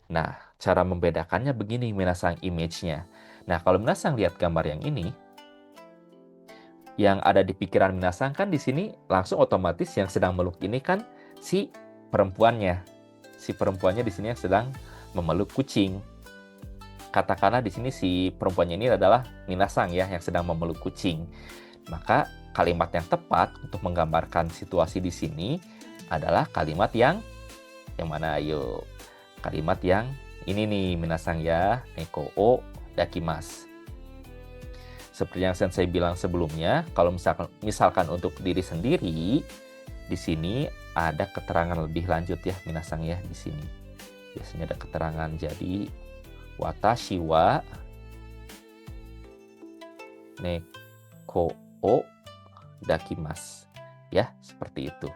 Nah, cara membedakannya begini minasang image-nya. Nah, kalau minasang lihat gambar yang ini, yang ada di pikiran minasang kan di sini langsung otomatis yang sedang meluk ini kan si perempuannya. Si perempuannya di sini yang sedang memeluk kucing. Katakanlah di sini si perempuannya ini adalah minasang ya, yang sedang memeluk kucing. Maka kalimat yang tepat untuk menggambarkan situasi di sini adalah kalimat yang mana? Ayo. Kalimat yang ini nih minasang ya, neko o dakimasu. Seperti yang Sensei bilang sebelumnya, kalau misalkan untuk diri sendiri, di sini ada keterangan lebih lanjut ya minasang ya di sini. Biasanya ada keterangan jadi watashi wa neko o dakimasu ya, seperti itu.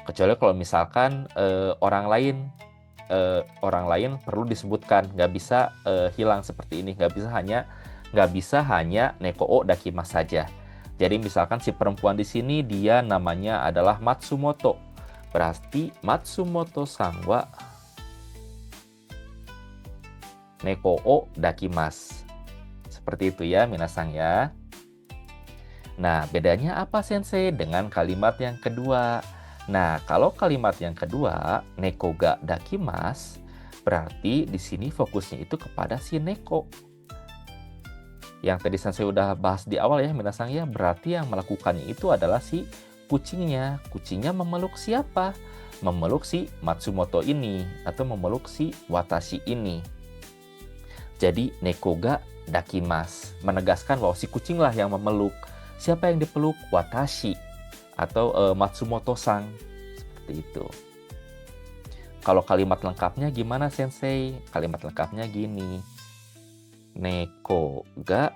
Kecuali kalau misalkan orang lain perlu disebutkan, nggak bisa hilang seperti ini, nggak bisa hanya neko o dakimasu saja. Jadi misalkan si perempuan di sini dia namanya adalah Matsumoto, berarti Matsumoto sang wa neko o dakimasu. Seperti itu ya minasang ya. Nah, bedanya apa Sensei dengan kalimat yang kedua? Nah, kalau kalimat yang kedua, neko ga dakimasu, Berarti di sini fokusnya itu kepada si Neko. Yang tadi Sensei udah bahas di awal ya, minasang ya, berarti yang melakukannya itu adalah si kucingnya. Kucingnya memeluk siapa? Memeluk si Matsumoto ini, atau memeluk si Watashi ini. Jadi Neko ga dakimasu, menegaskan bahwa si kucing lah yang memeluk. Siapa yang dipeluk? Watashi, atau Matsumoto-san. Seperti itu. Kalau kalimat lengkapnya gimana Sensei? Kalimat lengkapnya gini. Neko ga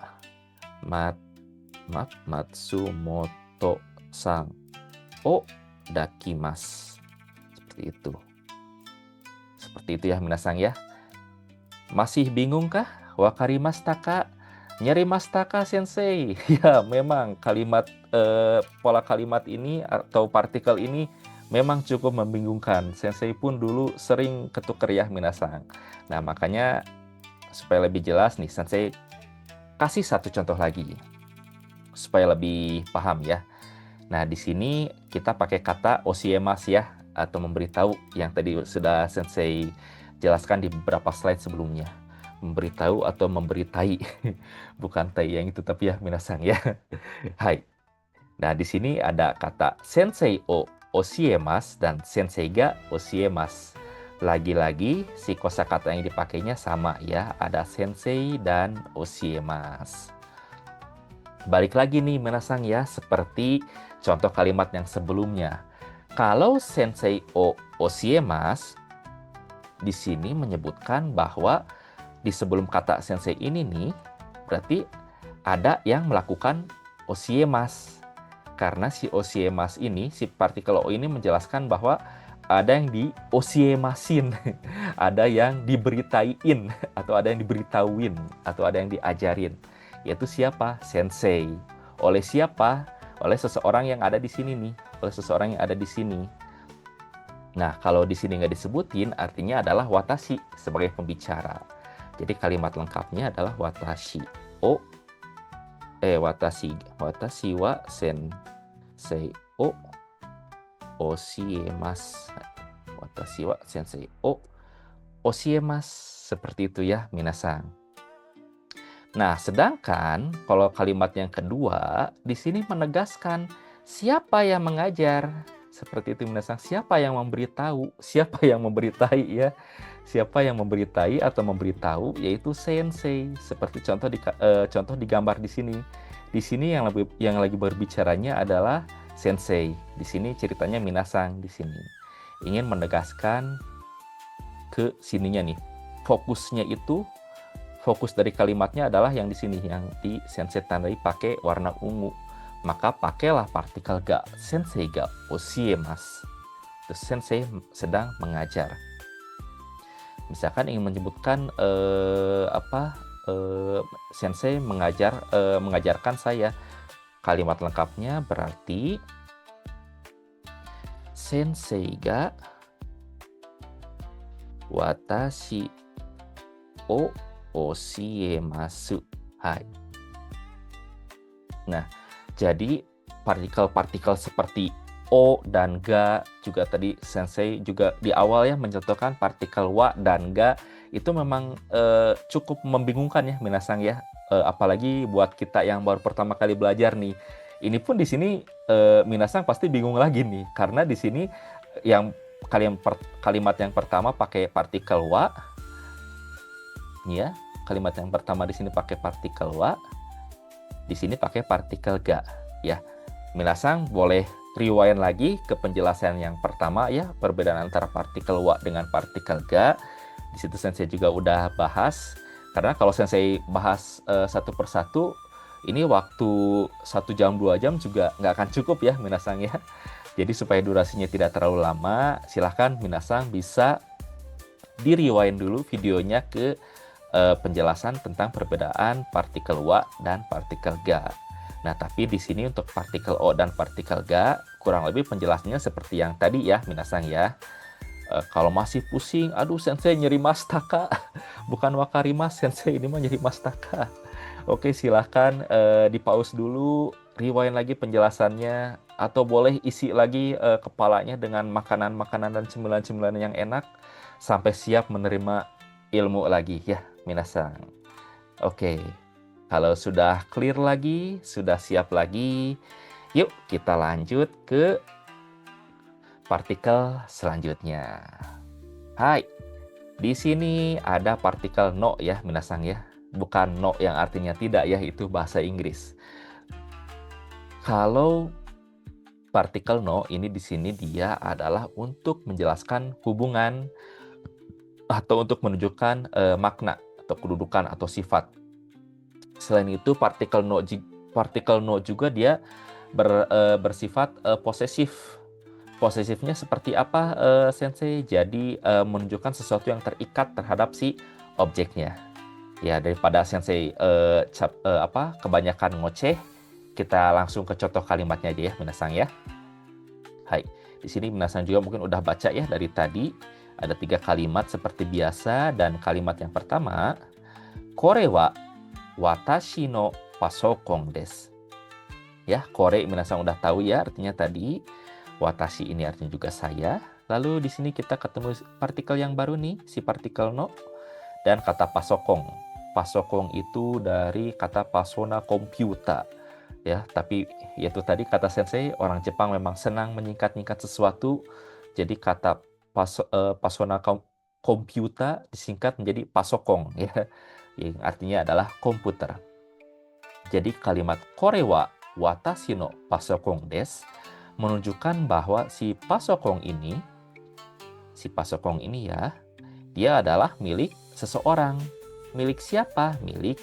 Matsumoto-san o dakimasu. Seperti itu. Seperti itu ya minasang ya. Masih bingung kah? Wakarimashita ka? Nyarimashita ka Sensei? Ya memang kalimat pola kalimat ini atau partikel ini memang cukup membingungkan. Sensei pun dulu sering ketuker ya minasang. Nah makanya supaya lebih jelas nih, Sensei kasih satu contoh lagi supaya lebih paham ya. Nah, di sini kita pakai kata oshiemasu ya, atau memberitahu yang tadi sudah Sensei jelaskan di beberapa slide sebelumnya. Memberitahu atau memberitai. Bukan tai yang itu tapi ya minasang ya. Hai. Nah, di sini ada kata Sensei o oshiemas dan Sensei ga oshiemas. Lagi-lagi si kosakata yang dipakainya sama ya, ada sensei dan oshiemas. Balik lagi nih minasang ya, seperti contoh kalimat yang sebelumnya. Kalau sensei o oshiemas di sini menyebutkan bahwa di sebelum kata sensei ini nih berarti ada yang melakukan oshiemas. Karena si oshiemas ini, si partikel o ini menjelaskan bahwa ada yang di-oshiemasin, ada yang diberitain, atau ada yang diberitahuin, atau ada yang diajarin. Yaitu siapa? Sensei. Oleh siapa? Oleh seseorang yang ada di sini nih. Oleh seseorang yang ada di sini. Nah, kalau di sini nggak disebutin, artinya adalah watashi sebagai pembicara. Jadi kalimat lengkapnya adalah watashi watashi wa sensei o oshiemas. Watashi wa sensei o oshiemas. Seperti itu ya, minasang. Nah, sedangkan kalau kalimat yang kedua, di sini menegaskan siapa yang mengajar. Seperti itu, minasang. Siapa yang memberitahu? Siapa yang memberitai ya? Siapa yang memberitai atau memberitahu, yaitu sensei. Seperti contoh digambar di sini. Di sini yang lagi berbicaranya adalah sensei. Di sini ceritanya minasang di sini. Ingin menegaskan ke sininya nih. Fokus dari kalimatnya adalah yang di sini, yang di sensei tandai pakai warna ungu. Maka pakailah partikel ga, sensei ga oshiemas. Terus sensei sedang mengajar. Misalkan ingin menyebutkan sensei mengajarkan saya. Kalimat lengkapnya berarti sensei ga watashi o oshiemasu. Hai. Nah, jadi partikel-partikel seperti o dan ga, juga tadi Sensei juga di awal ya mencontohkan partikel wa dan ga, itu memang cukup membingungkan ya minasang ya. Apalagi buat kita yang baru pertama kali belajar nih. Ini pun di sini minasang pasti bingung lagi nih, karena di sini yang kalimat yang pertama pakai partikel wa, ya. Kalimat yang pertama di sini pakai partikel wa, di sini pakai partikel ga, ya. Minasang boleh rewind lagi ke penjelasan yang pertama ya, perbedaan antara partikel wa dengan partikel ga. Di situ Sensei juga udah bahas. Karena kalau Sensei bahas satu persatu, ini waktu 1 jam 2 jam juga nggak akan cukup ya minasang ya. Jadi supaya durasinya tidak terlalu lama, silahkan minasang bisa di-rewind dulu videonya ke penjelasan tentang perbedaan partikel wa dan partikel ga. Nah, tapi di sini untuk partikel o dan partikel ga, kurang lebih penjelasannya seperti yang tadi ya minasang ya. Kalau masih pusing, aduh Sensei nyeri mastaka, bukan wakarimas Sensei, ini mah nyeri mastaka. Oke, silahkan di-pause dulu, rewind lagi penjelasannya, atau boleh isi lagi kepalanya dengan makanan-makanan dan cemilan-cemilan yang enak, sampai siap menerima ilmu lagi ya, minasan. Oke, kalau sudah clear lagi, sudah siap lagi, yuk kita lanjut ke partikel selanjutnya. Hai, di sini ada partikel no ya, minasan ya. Bukan no yang artinya tidak ya, itu bahasa Inggris. Kalau partikel no ini di sini dia adalah untuk menjelaskan hubungan atau untuk menunjukkan makna atau kedudukan atau sifat. Selain itu partikel no juga dia bersifat posesif. Posesifnya seperti apa, Sensei? Jadi menunjukkan sesuatu yang terikat terhadap si objeknya. Ya, daripada Sensei kebanyakan ngoceh, kita langsung ke contoh kalimatnya aja ya, minasan ya. Hai, di sini minasan juga mungkin udah baca ya dari tadi. Ada 3 kalimat seperti biasa, dan kalimat yang pertama, kore wa watashi no pasokon desu. Ya, kore minasan udah tahu ya artinya tadi. Watashi ini artinya juga saya. Lalu di sini kita ketemu partikel yang baru nih, si partikel no, dan kata pasokon. Pasokon itu dari kata pasona komputa. Ya, tapi yaitu tadi kata Sensei, orang Jepang memang senang menyingkat-nyingkat sesuatu. Jadi kata pasona komputa disingkat menjadi pasokon ya. Yang artinya adalah komputer. Jadi kalimat kore wa watashi no pasokon desu menunjukkan bahwa si pasokon ini ya, dia adalah milik seseorang. Milik siapa? Milik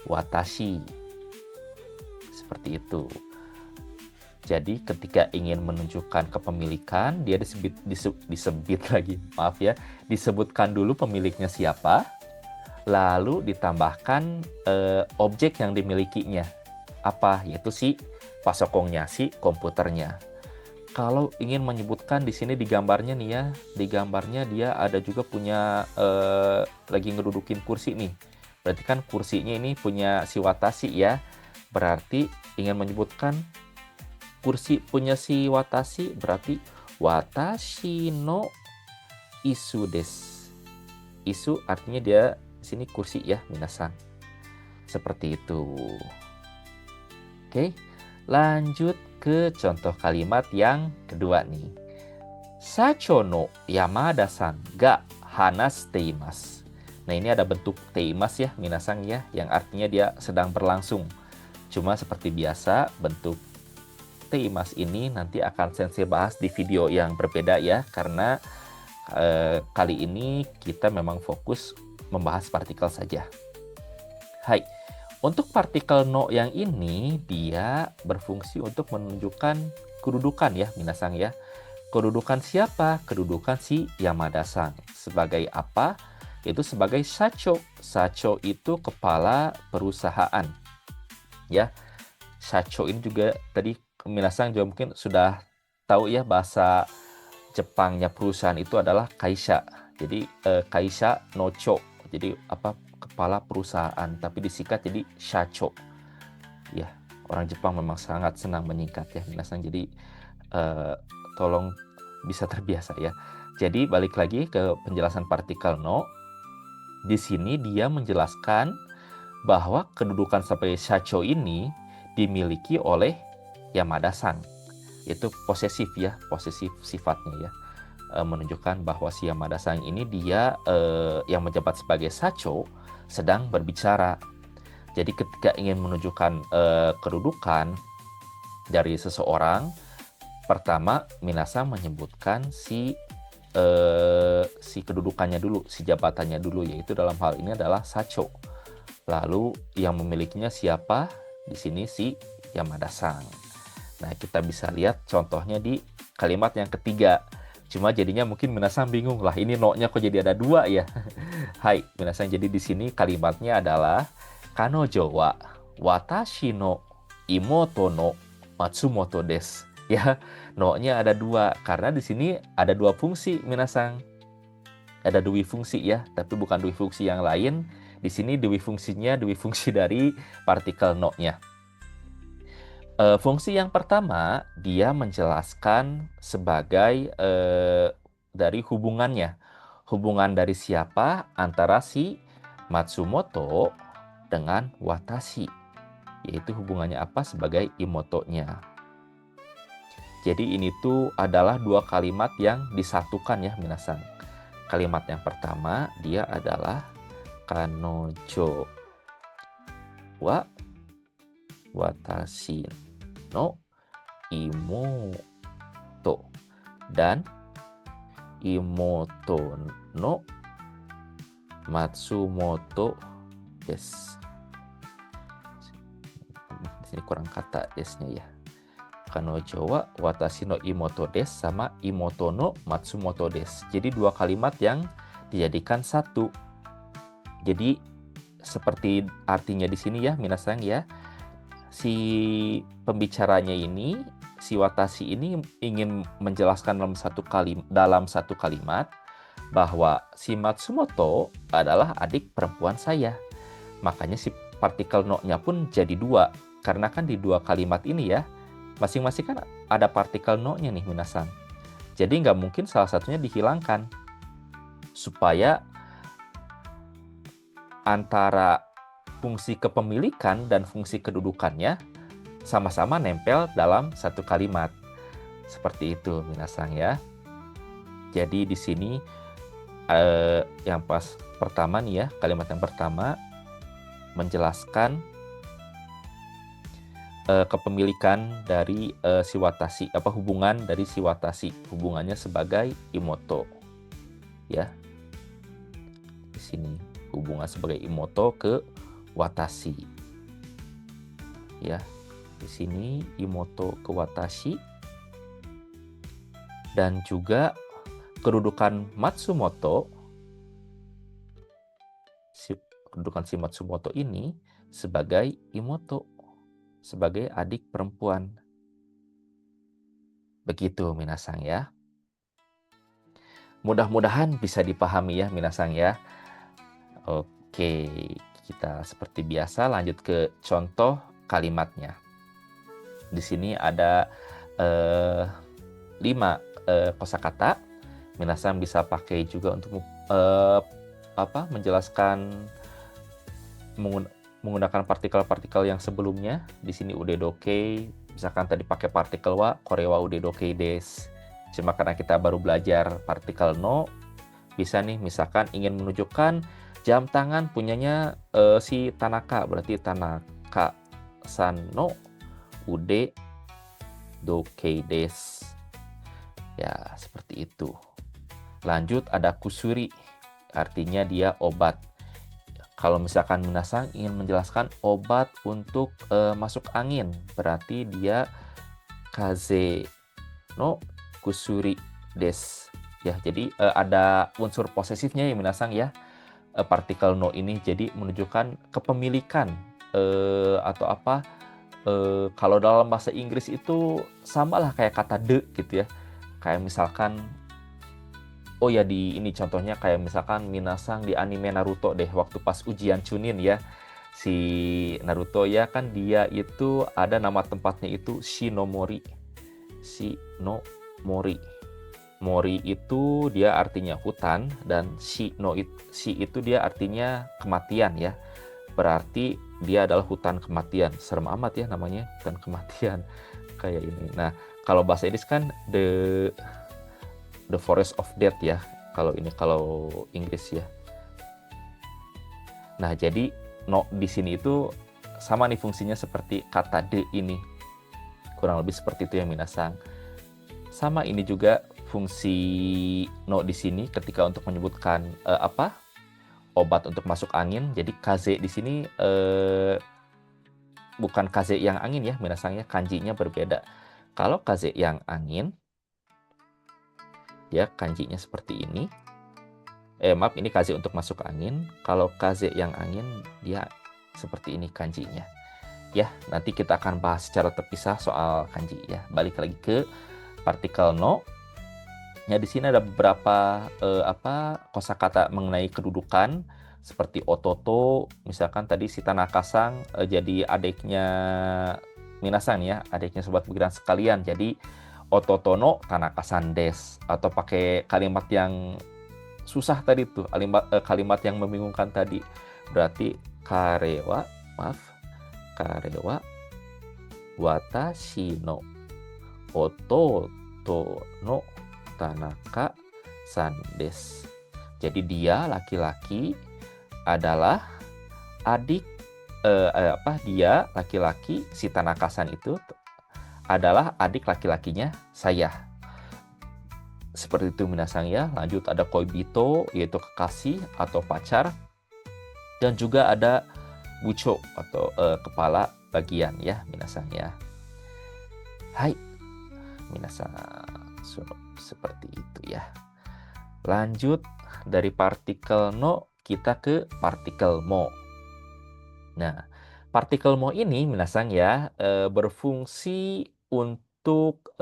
watashi. Seperti itu. Jadi ketika ingin menunjukkan kepemilikan, dia disebutkan dulu pemiliknya siapa, lalu ditambahkan objek yang dimilikinya. Apa? Yaitu si pasokonnya, si komputernya. Kalau ingin menyebutkan di sini di gambarnya nih ya, di gambarnya dia ada juga punya lagi ngedudukin kursi nih. Berarti kan kursinya ini punya si watashi ya. Berarti ingin menyebutkan kursi punya si watashi, berarti watashi no isu desu. Isu artinya dia di sini kursi ya, minasan. Seperti itu. Oke, lanjut ke contoh kalimat yang kedua nih. Sacho no Yamada-san ga hanashite imasu. Nah, ini ada bentuk teimas ya, minasan ya, yang artinya dia sedang berlangsung. Cuma seperti biasa, bentuk teimas ini nanti akan Sensei bahas di video yang berbeda ya, karena kali ini kita memang fokus membahas partikel saja. Hai. Untuk partikel no yang ini, dia berfungsi untuk menunjukkan kedudukan ya, minasan ya. Kedudukan siapa? Kedudukan si Yamada-san. Sebagai apa? Itu sebagai sacho. Sacho itu kepala perusahaan. Ya, sacho ini juga tadi minasan juga mungkin sudah tahu ya, bahasa Jepangnya perusahaan itu adalah kaisha. Jadi kaisha no cho. Jadi kepala perusahaan, tapi disingkat jadi shacho. Ya, orang Jepang memang sangat senang menyingkat ya, minasan. Jadi tolong bisa terbiasa ya. Jadi balik lagi ke penjelasan partikel no. Di sini dia menjelaskan bahwa kedudukan sebagai shacho ini dimiliki oleh Yamada-san. Itu posesif ya, posesif sifatnya ya. Menunjukkan bahwa si Yamada-san ini dia yang menjabat sebagai sacho sedang berbicara. Jadi ketika ingin menunjukkan kedudukan dari seseorang, pertama minasan menyebutkan si kedudukannya dulu, si jabatannya dulu, yaitu dalam hal ini adalah sacho. Lalu yang memilikinya siapa? Di sini si Yamada-san. Nah, kita bisa lihat contohnya di kalimat yang ketiga. Cuma jadinya mungkin minasan bingung lah, ini no-nya kok jadi ada 2 ya. Hai, minasan, jadi di sini kalimatnya adalah kanojo wa watashi no imoto no Matsumoto desu. Ya, no-nya ada 2 karena di sini ada 2 fungsi, minasan. Ada 2 fungsi ya, tapi bukan 2 fungsi yang lain. Di sini 2 fungsinya 2 fungsi dari partikel no-nya. Fungsi yang pertama, dia menjelaskan sebagai dari hubungannya. hubungan dari siapa antara si Matsumoto dengan watashi, yaitu hubungannya apa sebagai imotonya. Jadi ini tuh adalah dua kalimat yang disatukan ya minasan. Kalimat yang pertama dia adalah kanojo wa watashi no imoto, dan imoto no Matsumoto desu. Di sini kurang kata desnya ya. Kanojo wa watashi no imoto desu sama imoto no Matsumoto desu. Jadi dua kalimat yang dijadikan satu. Jadi seperti artinya di sini ya minasan ya. Si pembicaranya ini, si watashi ini ingin menjelaskan dalam satu kalimat bahwa si Matsumoto adalah adik perempuan saya. Makanya si partikel no-nya pun jadi dua. Karena kan di dua kalimat ini ya, masing-masing kan ada partikel no-nya nih minasan. Jadi nggak mungkin salah satunya dihilangkan. Supaya antara fungsi kepemilikan dan fungsi kedudukannya sama-sama nempel dalam satu kalimat. Seperti itu minasan ya. Jadi di sini yang pas pertama nih ya, kalimat yang pertama menjelaskan kepemilikan dari si watashi, hubungan dari si watashi, hubungannya sebagai imoto. Ya. Di sini hubungan sebagai imoto ke watashi. Ya. Di sini imoto ke watashi. Dan juga kedudukan Matsumoto, kedudukan si Matsumoto ini sebagai imoto, sebagai adik perempuan. Begitu minasan ya. Mudah-mudahan bisa dipahami ya minasan ya. Oke, kita seperti biasa lanjut ke contoh kalimatnya. Di sini ada 5 kosakata. Minasan bisa pakai juga untuk menjelaskan menggunakan partikel-partikel yang sebelumnya. Di sini udedoke, misalkan tadi pakai partikel wa, korewa udedoke desu. Cuma karena kita baru belajar partikel no, bisa nih misalkan ingin menunjukkan jam tangan punyanya si Tanaka, berarti Tanaka san no udedoke desu. Ya, seperti itu. Lanjut ada kusuri, artinya dia obat. Kalau misalkan minasan ingin menjelaskan obat untuk masuk angin, berarti dia kaze no kusuri desu. Ya, jadi ada unsur posesifnya ya minasan ya. Partikel no ini jadi menunjukkan kepemilikan atau kalau dalam bahasa Inggris itu samalah kayak kata de gitu ya. Kayak misalkan di ini contohnya kayak misalkan minasan di anime Naruto deh, waktu pas ujian Chunin ya. Si Naruto ya kan dia itu ada nama tempatnya itu Shinomori. Shinomori. Mori itu dia artinya hutan dan shi itu dia artinya kematian ya. Berarti dia adalah hutan kematian. Serem amat ya namanya, hutan kematian kayak ini. Nah, kalau bahasa Inggris kan the Forest of Death ya, kalau Inggris ya. Nah, jadi no di sini itu sama nih fungsinya seperti kata de ini. Kurang lebih seperti itu ya minasan. Sama ini juga fungsi no di sini ketika untuk menyebutkan obat untuk masuk angin. Jadi kaze di sini bukan kaze yang angin ya minasan ya, kanjinya berbeda. Kalau kaze yang angin ya kanjinya seperti ini. Ini kaze untuk masuk angin. Kalau kaze yang angin dia seperti ini kanjinya. Ya, nanti kita akan bahas secara terpisah soal kanji ya. Balik lagi ke partikel no. Ya, di sini ada beberapa kosakata mengenai kedudukan seperti ototo, misalkan tadi si Tanaka-san jadi adiknya minasan ya, adiknya sobat pikiran sekalian. Jadi ototo no Tanaka-san desu, atau pakai kalimat yang susah tadi tuh, kalimat yang membingungkan tadi. Berarti karewa watashi no ototo no Tanaka san desu. Jadi dia laki-laki adalah adik dia laki-laki, si Tanaka-san itu adalah adik laki-lakinya saya. Seperti itu minasang ya. Lanjut ada koibito, yaitu kekasih atau pacar. Dan juga ada bucho atau kepala bagian ya minasang ya. Hai, minasang. Seperti itu ya. Lanjut dari partikel no kita ke partikel mo. Nah, partikel mo ini minasang ya berfungsi untuk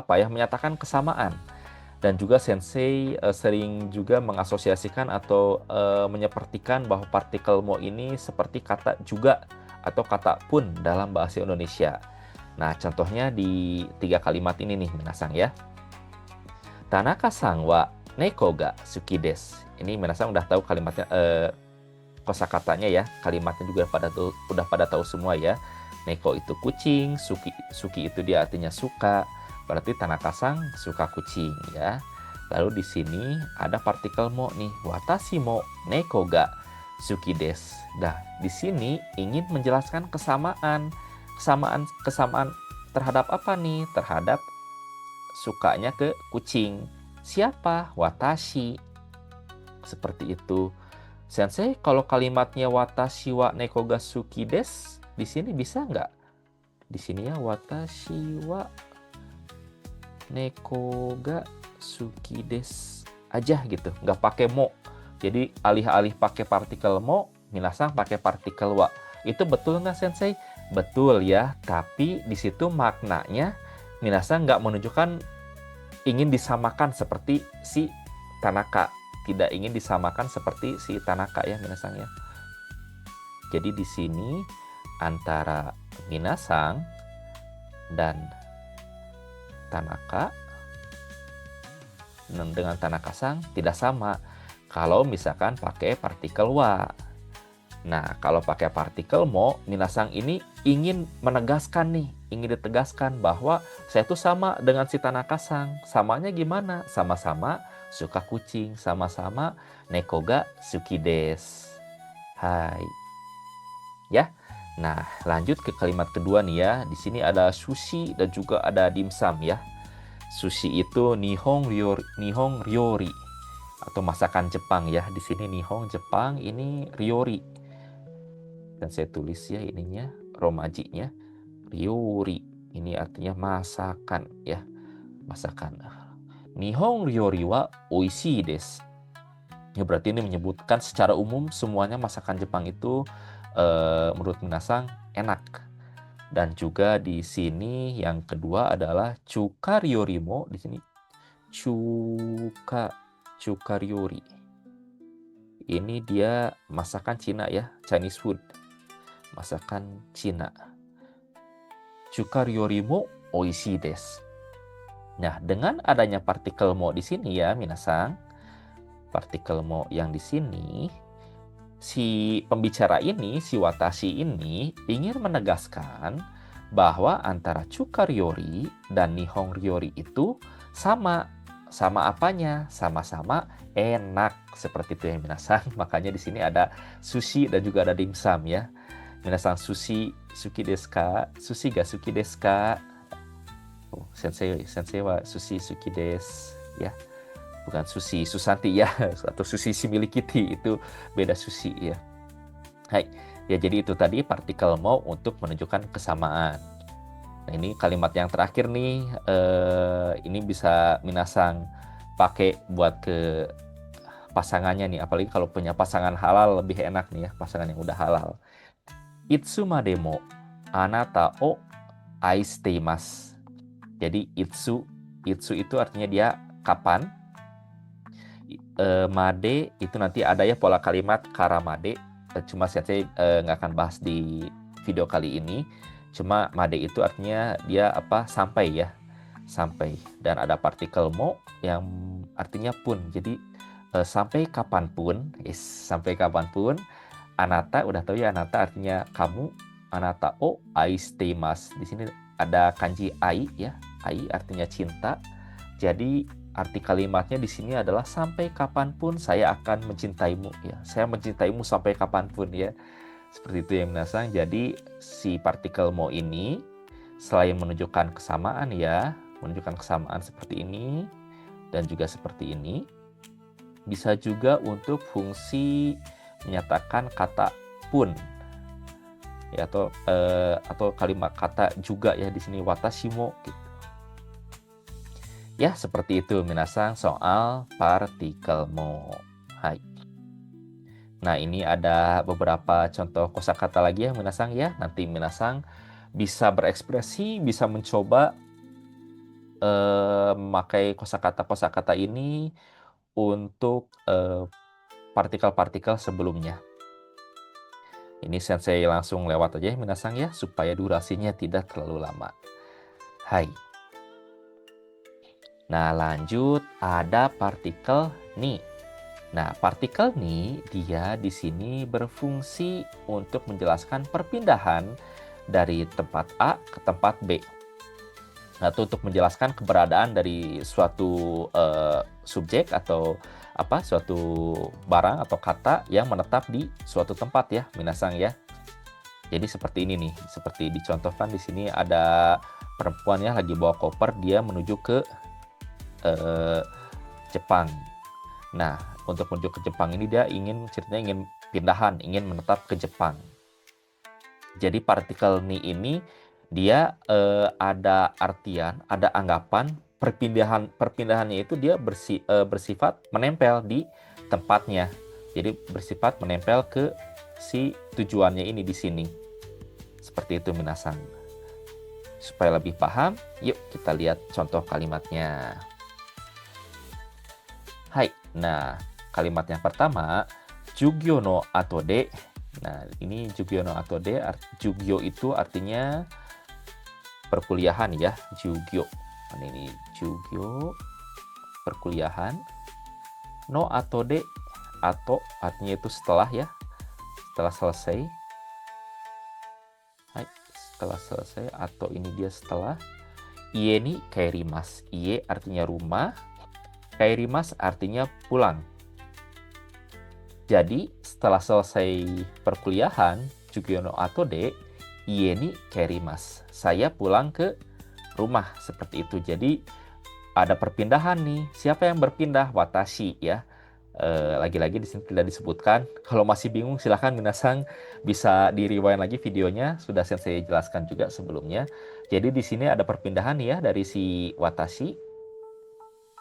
menyatakan kesamaan. Dan juga sensei sering juga mengasosiasikan atau menyepertikan bahwa partikel mo ini seperti kata juga atau kata pun dalam bahasa Indonesia. Nah, contohnya di 3 kalimat ini nih, minasang ya. Tanaka-san wa neko ga suki desu. Ini minasang udah tahu kalimatnya, kosakatanya ya. Kalimatnya juga udah pada tahu semua ya. Neko itu kucing, suki itu dia artinya suka. Berarti Tanaka-san suka kucing ya. Lalu di sini ada partikel mo nih, watashi mo neko ga suki desu. Nah, di sini ingin menjelaskan kesamaan terhadap apa nih? Terhadap sukanya ke kucing. Siapa? Watashi. Seperti itu. Sensei, kalau kalimatnya watashi wa neko ga suki desu, di sini bisa nggak? Di sini ya watashi wa neko ga suki desu aja gitu, nggak pakai mo. Jadi alih-alih pakai partikel mo, minasang pakai partikel wa. Itu betul nggak sensei? Betul ya, tapi di situ maknanya minasang nggak menunjukkan ingin disamakan seperti si Tanaka. Tidak ingin disamakan seperti si Tanaka ya minasang ya. Jadi di sini antara minasang dan Tanaka dengan Tanaka-san tidak sama kalau misalkan pakai partikel wa. Nah, kalau pakai partikel mo, minasang ini ingin menegaskan nih, ingin ditegaskan bahwa saya tuh sama dengan si Tanaka-san. Samanya gimana? Sama-sama suka kucing, sama-sama neko ga suki desu. Hai. Ya. Nah, lanjut ke kalimat kedua nih ya. Di sini ada sushi dan juga ada dimsum ya. Sushi itu nihong ryori atau masakan Jepang ya. Di sini nihong Jepang, ini ryori. Dan saya tulis ya ininya, romajinya ryori. Ini artinya masakan ya. Masakan. Nihong ryori wa oishii desu. Ya berarti ini menyebutkan secara umum semuanya masakan Jepang itu menurut minasang enak. Dan juga di sini yang kedua adalah chuka ryori mo. Di sini chuka ryori. Ini dia masakan Cina ya, Chinese food. Masakan Cina. Chuka ryori mo oishii desu. Nah, dengan adanya partikel mo di sini ya, minasang, partikel mo yang di sini, si pembicara ini, si watashi ini ingin menegaskan bahwa antara chuka ryori dan nihong ryori itu sama. Sama apanya? Sama-sama enak. Seperti itu ya minasang. Makanya di sini ada sushi dan juga ada dimsum ya. Minasang sushi suki desu ka? Sushi ga suki desu ka? Oh, sensei wa sushi suki desu ya. Bukan sushi Susanti ya, atau sushi si milik Kitty, itu beda sushi ya. Hai, ya jadi itu tadi partikel mo untuk menunjukkan kesamaan. Nah ini kalimat yang terakhir nih, ini bisa minasang pakai buat ke pasangannya nih, apalagi kalau punya pasangan halal lebih enak nih ya, pasangan yang udah halal. Itsumade mo anata o aishiteimasu. Jadi itsu itu artinya dia kapan. Made itu nanti ada ya pola kalimat karamade. Cuma saya nggak akan bahas di video kali ini. Cuma made itu artinya dia sampai ya, sampai. Dan ada partikel mo yang artinya pun. Jadi sampai kapanpun, sampai kapanpun. Anata, udah tahu ya, anata artinya kamu. Anata o aishiteimasu. Di sini ada kanji ai ya. Ai artinya cinta. Jadi arti kalimatnya di sini adalah sampai kapanpun saya akan mencintaimu ya. Saya mencintaimu sampai kapanpun ya. Seperti itu ya minasang. Jadi si partikel mo ini selain menunjukkan kesamaan ya, menunjukkan kesamaan seperti ini dan juga seperti ini, bisa juga untuk fungsi menyatakan kata pun ya, atau kalimat kata juga ya di sini watashi mo gitu. Ya, seperti itu minasang soal partikel mo. Hai. Nah, ini ada beberapa contoh kosakata lagi ya minasang ya. Nanti minasang bisa berekspresi, bisa mencoba memakai kosakata-kosakata ini untuk partikel-partikel sebelumnya. Ini sensei langsung lewat aja ya minasang ya, supaya durasinya tidak terlalu lama. Hai. Nah, lanjut ada partikel ni. Nah, partikel ni dia di sini berfungsi untuk menjelaskan perpindahan dari tempat A ke tempat B. Atau untuk menjelaskan keberadaan dari suatu subjek atau suatu barang atau kata yang menetap di suatu tempat ya, minasang ya. Jadi seperti ini nih, seperti dicontohkan di sini ada perempuan ya lagi bawa koper, dia menuju ke Jepang. Nah, untuk menuju ke Jepang ini dia ceritanya ingin pindahan, ingin menetap ke Jepang. Jadi partikel ni ini dia ada artian, ada anggapan perpindahannya itu dia bersifat menempel di tempatnya. Jadi bersifat menempel ke si tujuannya ini di sini. Seperti itu minasang. Supaya lebih paham, yuk kita lihat contoh kalimatnya. Hai. Nah, kalimat yang pertama, jugyo no ato de. Nah, ini jugyo no ato de, jugyo itu artinya perkuliahan ya, jugyo. Nah, ini jugyo, perkuliahan. No ato de, ato artinya itu setelah ya, setelah selesai. Hai, setelah selesai, atau ini dia setelah. Ie ni kaerimasu. Ie artinya rumah. Kaerimasu artinya pulang. Jadi setelah selesai perkuliahan, jugyo no ato de ie ni kaerimasu. Saya pulang ke rumah, seperti itu. Jadi ada perpindahan nih. Siapa yang berpindah? Watashi ya. Lagi-lagi di sini tidak disebutkan. Kalau masih bingung silahkan minasang bisa di-rewind lagi videonya. Sudah saya jelaskan juga sebelumnya. Jadi di sini ada perpindahan ya dari si Watashi.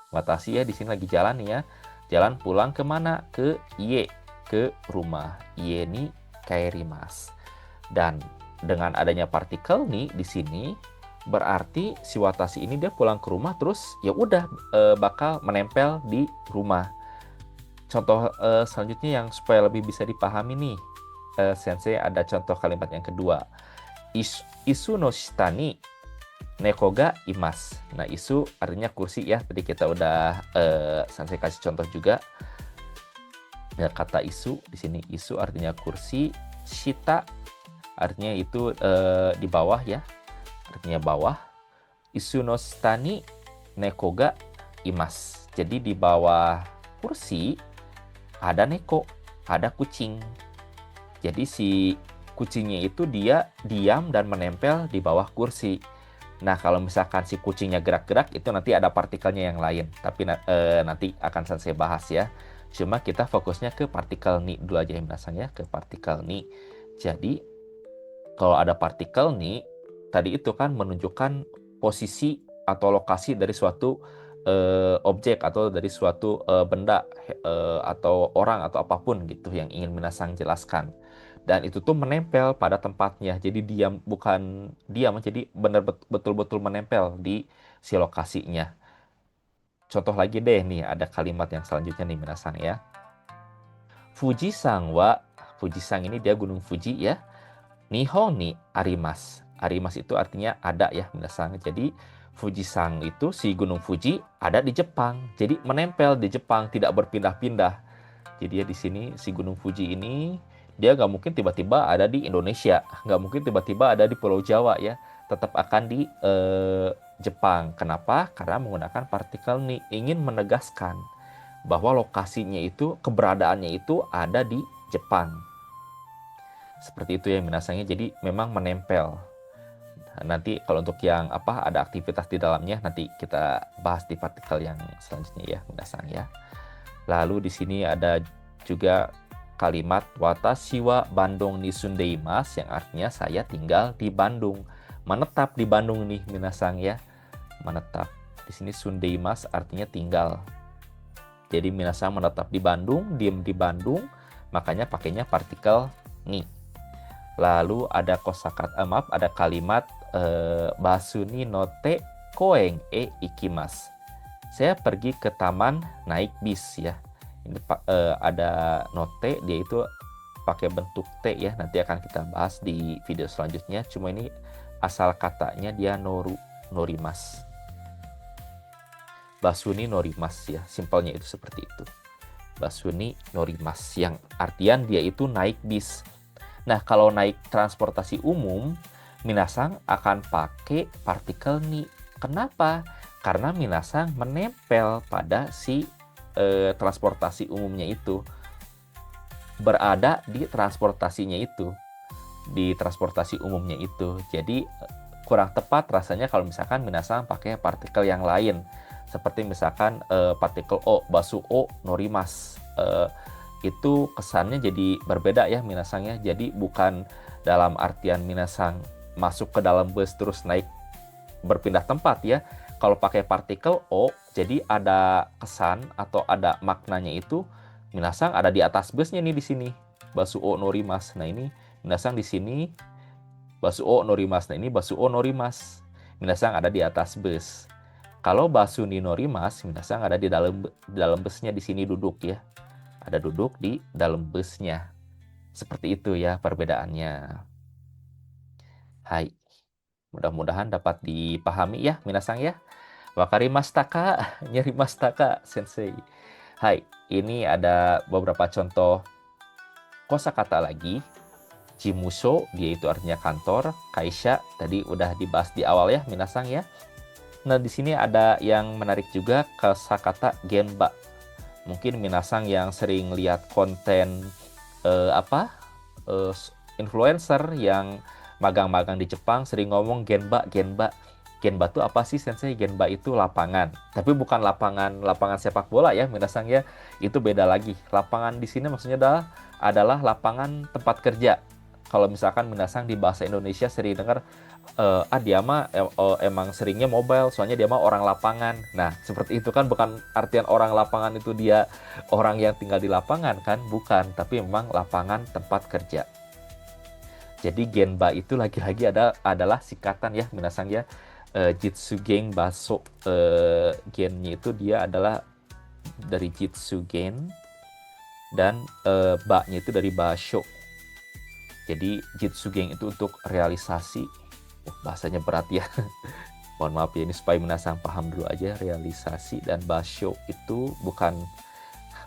Watashi ya di sini lagi jalan nih ya. Jalan pulang ke mana? Ke Ie, ke rumah. Ie ni kaerimasu. Dan dengan adanya partikel nih di sini berarti si Watashi ini dia pulang ke rumah terus ya udah bakal menempel di rumah. Contoh selanjutnya yang supaya lebih bisa dipahami nih, sensei ada contoh kalimat yang kedua. Isu no shita ni neko ga imasu. Nah, isu artinya kursi ya. Tadi kita udah sensei kasih contoh juga. Ya, kata isu di sini isu artinya kursi, shita artinya itu di bawah ya. Artinya bawah. Isu no shita ni neko ga imasu. Jadi di bawah kursi ada neko, ada kucing. Jadi si kucingnya itu dia diam dan menempel di bawah kursi. Nah, kalau misalkan si kucingnya gerak-gerak, itu nanti ada partikelnya yang lain. Tapi nanti akan saya bahas ya. Cuma kita fokusnya ke partikel ni dulu aja ya minasang ya, ke partikel ni. Jadi, kalau ada partikel ni, tadi itu kan menunjukkan posisi atau lokasi dari suatu objek atau dari suatu benda atau orang atau apapun gitu yang ingin minasang jelaskan. Dan itu tuh menempel pada tempatnya. Jadi bukan diam, jadi benar betul-betul menempel di si lokasinya. Contoh lagi deh nih, ada kalimat yang selanjutnya nih minasang ya. Fujisan wa, Fujisan ini dia gunung Fuji ya. Nihon ni arimasu. Arimasu itu artinya ada ya minasang. Jadi Fujisan itu si Gunung Fuji ada di Jepang. Jadi menempel di Jepang, tidak berpindah-pindah. Jadi ya di sini si Gunung Fuji ini dia nggak mungkin tiba-tiba ada di Indonesia, nggak mungkin tiba-tiba ada di Pulau Jawa ya. Tetap akan di Jepang. Kenapa? Karena menggunakan partikel Ni, ingin menegaskan bahwa lokasinya itu, keberadaannya itu ada di Jepang. Seperti itu ya minasangnya. Jadi memang menempel. Nanti kalau untuk yang apa ada aktivitas di dalamnya nanti kita bahas di partikel yang selanjutnya ya minasang ya. Lalu di sini ada juga kalimat watashi wa Bandung ni sundeimasu yang artinya saya tinggal di Bandung. Menetap di Bandung nih minasang ya. Menetap. Di sini sundeimasu artinya tinggal. Jadi minasang menetap di Bandung, diem di Bandung, makanya pakainya partikel ni. Lalu ada ada kalimat basuni no te koeng e ikimasu. Saya pergi ke taman naik bis ya. Ini ada note, dia itu pakai bentuk T ya. Nanti akan kita bahas di video selanjutnya. Cuma ini asal katanya dia norimas. Basuni norimas ya. Simpelnya itu seperti itu. Basuni norimas yang artian dia itu naik bis. Nah, kalau naik transportasi umum, minasang akan pakai partikel ni. Kenapa? Karena minasang menempel pada si transportasi umumnya itu. Berada di transportasinya itu. Di transportasi umumnya itu. Jadi kurang tepat rasanya kalau misalkan minasang pakai partikel yang lain. Seperti misalkan partikel O, basu O norimas. Itu kesannya jadi berbeda ya minasangnya. Jadi bukan dalam artian minasang masuk ke dalam bus terus naik berpindah tempat ya. Kalau pakai partikel O, jadi ada kesan atau ada maknanya itu minasang ada di atas busnya nih di sini. Basu O norimas. Nah ini minasang di sini basu O norimas. Nah ini basu O norimas. Minasang ada di atas bus. Kalau basu ni norimas, minasang ada di dalam busnya di sini duduk ya. Ada duduk di dalam busnya. Seperti itu ya perbedaannya. Hai. Mudah-mudahan dapat dipahami ya minasang ya. Wakarimashita ka? Nyarimashita ka, sensei? Hai, ini ada beberapa contoh kosakata lagi. Jimusho, dia itu artinya kantor. Kaisha, tadi udah dibahas di awal ya minasang ya. Nah, di sini ada yang menarik juga, kosakata genba. Mungkin minasang yang sering lihat konten influencer yang magang-magang di Jepang sering ngomong genba. Genba itu apa sih sensei? Genba itu lapangan. Tapi bukan lapangan sepak bola ya minasang ya. Itu beda lagi. Lapangan di sini maksudnya adalah lapangan tempat kerja. Kalau misalkan minasang di bahasa Indonesia sering dengar dia mah emang seringnya mobile, soalnya dia mah orang lapangan. Nah, seperti itu kan bukan artian orang lapangan itu dia orang yang tinggal di lapangan kan, bukan, tapi memang lapangan tempat kerja. Jadi genba itu lagi-lagi adalah singkatan ya minasang ya. Jitsugen baso, gennya itu dia adalah dari jitsugen dan ba-nya itu dari basho. Jadi jitsugen itu untuk realisasi. Bahasanya berat ya. Mohon maaf ya, ini supaya minasang paham dulu aja. Realisasi dan basho itu bukan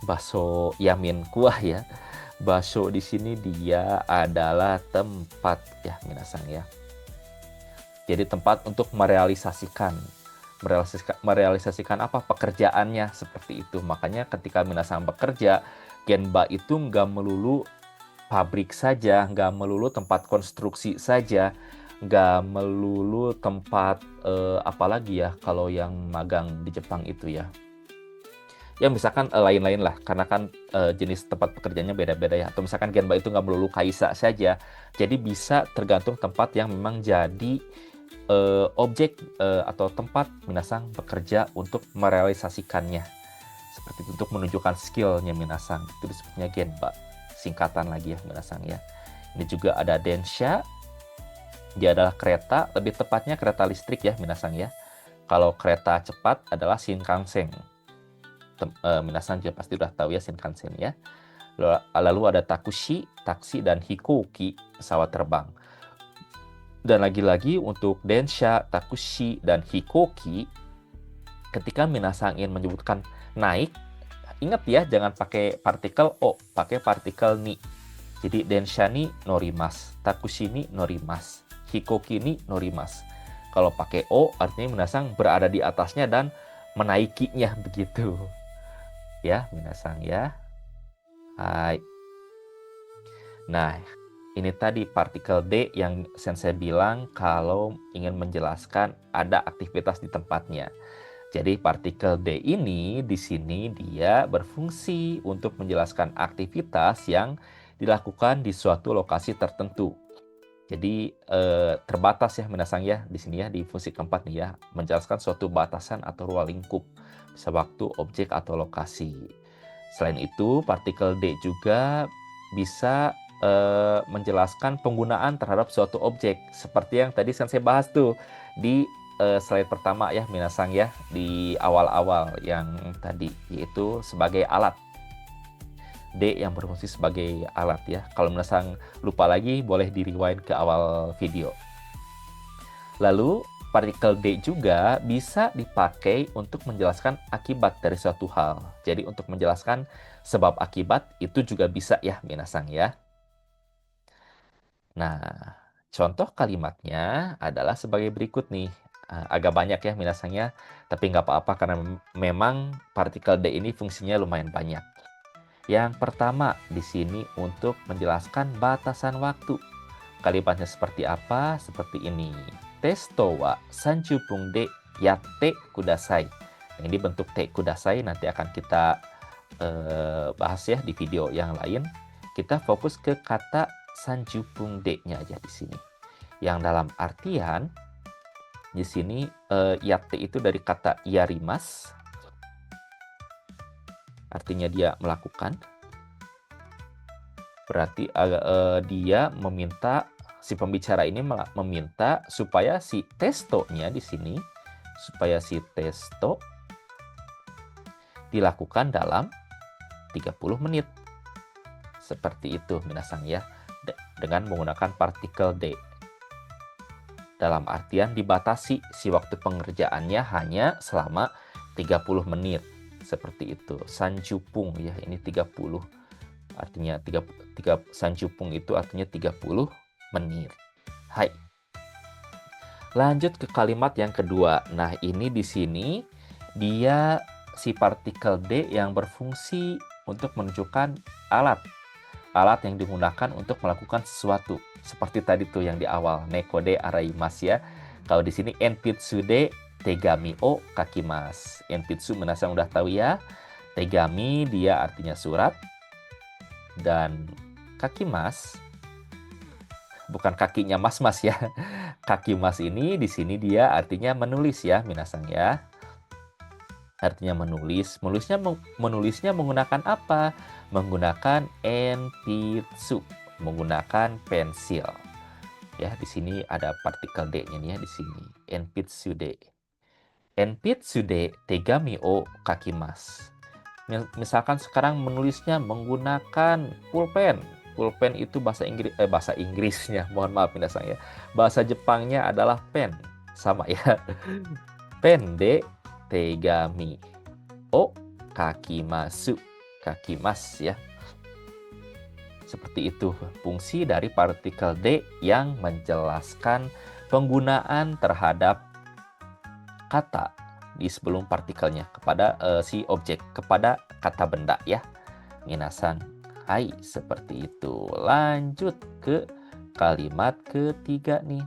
baso yamin kuah ya. Basho di sini dia adalah tempat ya minasang ya. Jadi tempat untuk merealisasikan apa pekerjaannya seperti itu. Makanya ketika minasang bekerja, genba itu nggak melulu pabrik saja, nggak melulu tempat konstruksi saja, nggak melulu tempat apalagi ya kalau yang magang di Jepang itu ya. Ya misalkan lain-lain lah, karena kan jenis tempat pekerjaannya beda-beda ya. Atau misalkan genba itu nggak melulu kaisa saja, jadi bisa tergantung tempat yang memang jadi objek atau tempat minasang bekerja untuk merealisasikannya. Seperti itu, untuk menunjukkan skillnya minasang, itu disebutnya genba. Singkatan lagi ya minasang ya. Ini juga ada densha, dia adalah kereta, lebih tepatnya kereta listrik ya minasang ya. Kalau kereta cepat adalah shinkansen. Minasang juga pasti udah tahu ya shinkansen ya. Lalu ada takushi, taksi, dan hikoki, pesawat terbang. Dan lagi-lagi untuk densha, takushi, dan hikoki, ketika minasang ingin menyebutkan naik, ingat ya, jangan pakai partikel o, pakai partikel ni. Jadi densha ni norimasu, takushi ni norimasu, hikoki ni norimasu. Kalau pakai o artinya minasang berada di atasnya dan menaikinya begitu. Ya, minasang ya. Hai. Nah, ini tadi partikel D yang sensei bilang kalau ingin menjelaskan ada aktivitas di tempatnya. Jadi partikel D ini di sini dia berfungsi untuk menjelaskan aktivitas yang dilakukan di suatu lokasi tertentu. Jadi terbatas ya minasang ya di sini ya di fungsi keempat nih ya, menjelaskan suatu batasan atau ruang lingkup, bisa waktu, objek atau lokasi. Selain itu, partikel D juga bisa menjelaskan penggunaan terhadap suatu objek seperti yang tadi saya bahas tuh di slide pertama ya minasang ya di awal-awal yang tadi, yaitu sebagai alat. D yang berfungsi sebagai alat ya. Kalau minasang lupa lagi boleh di-rewind ke awal video. Lalu partikel D juga bisa dipakai untuk menjelaskan akibat dari suatu hal. Jadi untuk menjelaskan sebab akibat itu juga bisa ya minasang ya. Nah, contoh kalimatnya adalah sebagai berikut nih. Agak banyak ya minasangnya, tapi nggak apa-apa karena memang partikel D ini fungsinya lumayan banyak. Yang pertama di sini untuk menjelaskan batasan waktu. Kalimatnya seperti apa? Seperti ini. Testo wa 30 分でやってください. Nah, ini bentuk te kudasai nanti akan kita bahas ya di video yang lain. Kita fokus ke kata 30 de-nya aja di sini. Yang dalam artian di sini yatte itu dari kata yarimas. Artinya dia melakukan. Berarti dia meminta, si pembicara ini meminta supaya si testo-nya di sini, supaya si testo dilakukan dalam 30 menit. Seperti itu minasang ya, dengan menggunakan partikel D. Dalam artian dibatasi si waktu pengerjaannya hanya selama 30 menit. Seperti itu. Sanjupung ya, ini 30. Artinya 3 sanjupung itu artinya 30 menit. Hai. Lanjut ke kalimat yang kedua. Nah, ini di sini dia si partikel D yang berfungsi untuk menunjukkan alat. Alat yang digunakan untuk melakukan sesuatu. Seperti tadi tuh yang di awal, nekode araimasu ya. Kalau di sini enpitsu de tegami o kakimasu. Enpitsu minasang udah tahu ya. Tegami dia artinya surat. Dan kakimasu bukan kakinya mas-mas ya. Kakimasu ini di sini dia artinya menulis ya minasang ya. Artinya menulis. Menulisnya menggunakan apa? Menggunakan enpitsu, menggunakan pensil. Ya, di sini ada partikel D-nya nih ya di sini. Enpitsu de. Enpitsu de tegami o kakimasu. Misalkan sekarang menulisnya menggunakan pulpen. Pulpen itu bahasa Inggrisnya, mohon maaf minasang ya. Bahasa Jepangnya adalah pen. Sama ya. Pen de tegami o kakimasu. Kakimas ya. Seperti itu fungsi dari partikel D yang menjelaskan penggunaan terhadap kata di sebelum partikelnya kepada si objek, kepada kata benda ya. Minasan. Hai, seperti itu. Lanjut ke kalimat ketiga nih.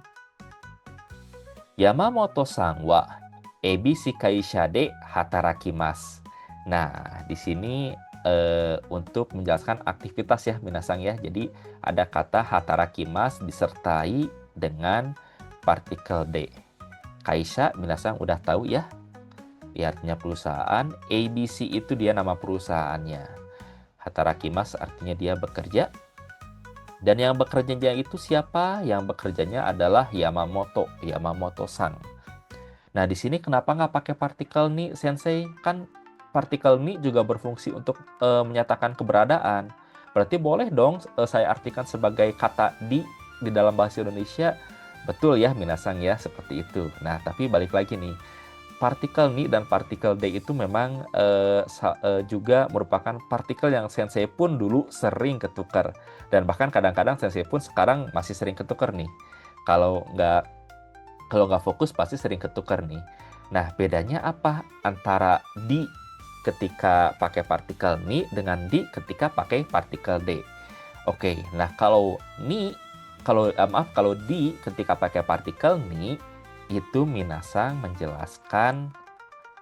Yamamoto-san wa ebishi kaisha de hatarakimasu. Nah, di sini untuk menjelaskan aktivitas ya minasang ya. Jadi ada kata hatarakimasu disertai dengan partikel D. Kaisha minasang udah tahu ya. Dia artinya perusahaan. ABC itu dia nama perusahaannya. Hatarakimasu artinya dia bekerja. Dan yang bekerjanya itu siapa? Yang bekerjanya adalah Yamamoto, Yamamoto-san. Nah, di sini kenapa nggak pakai partikel ni, Sensei? Kan partikel ni juga berfungsi untuk menyatakan keberadaan. Berarti boleh dong saya artikan sebagai kata di dalam bahasa Indonesia Betul ya, minasang ya, seperti itu. Nah, tapi balik lagi nih, partikel ni dan partikel d itu memang juga merupakan partikel yang sensei pun dulu sering ketukar. Dan bahkan kadang-kadang sensei pun sekarang masih sering ketukar nih. Kalau nggak fokus pasti sering ketukar nih. Nah, bedanya apa antara di ketika pakai partikel ni dengan di ketika pakai partikel d? Oke, nah kalau di ketika pakai partikel ni itu minasang menjelaskan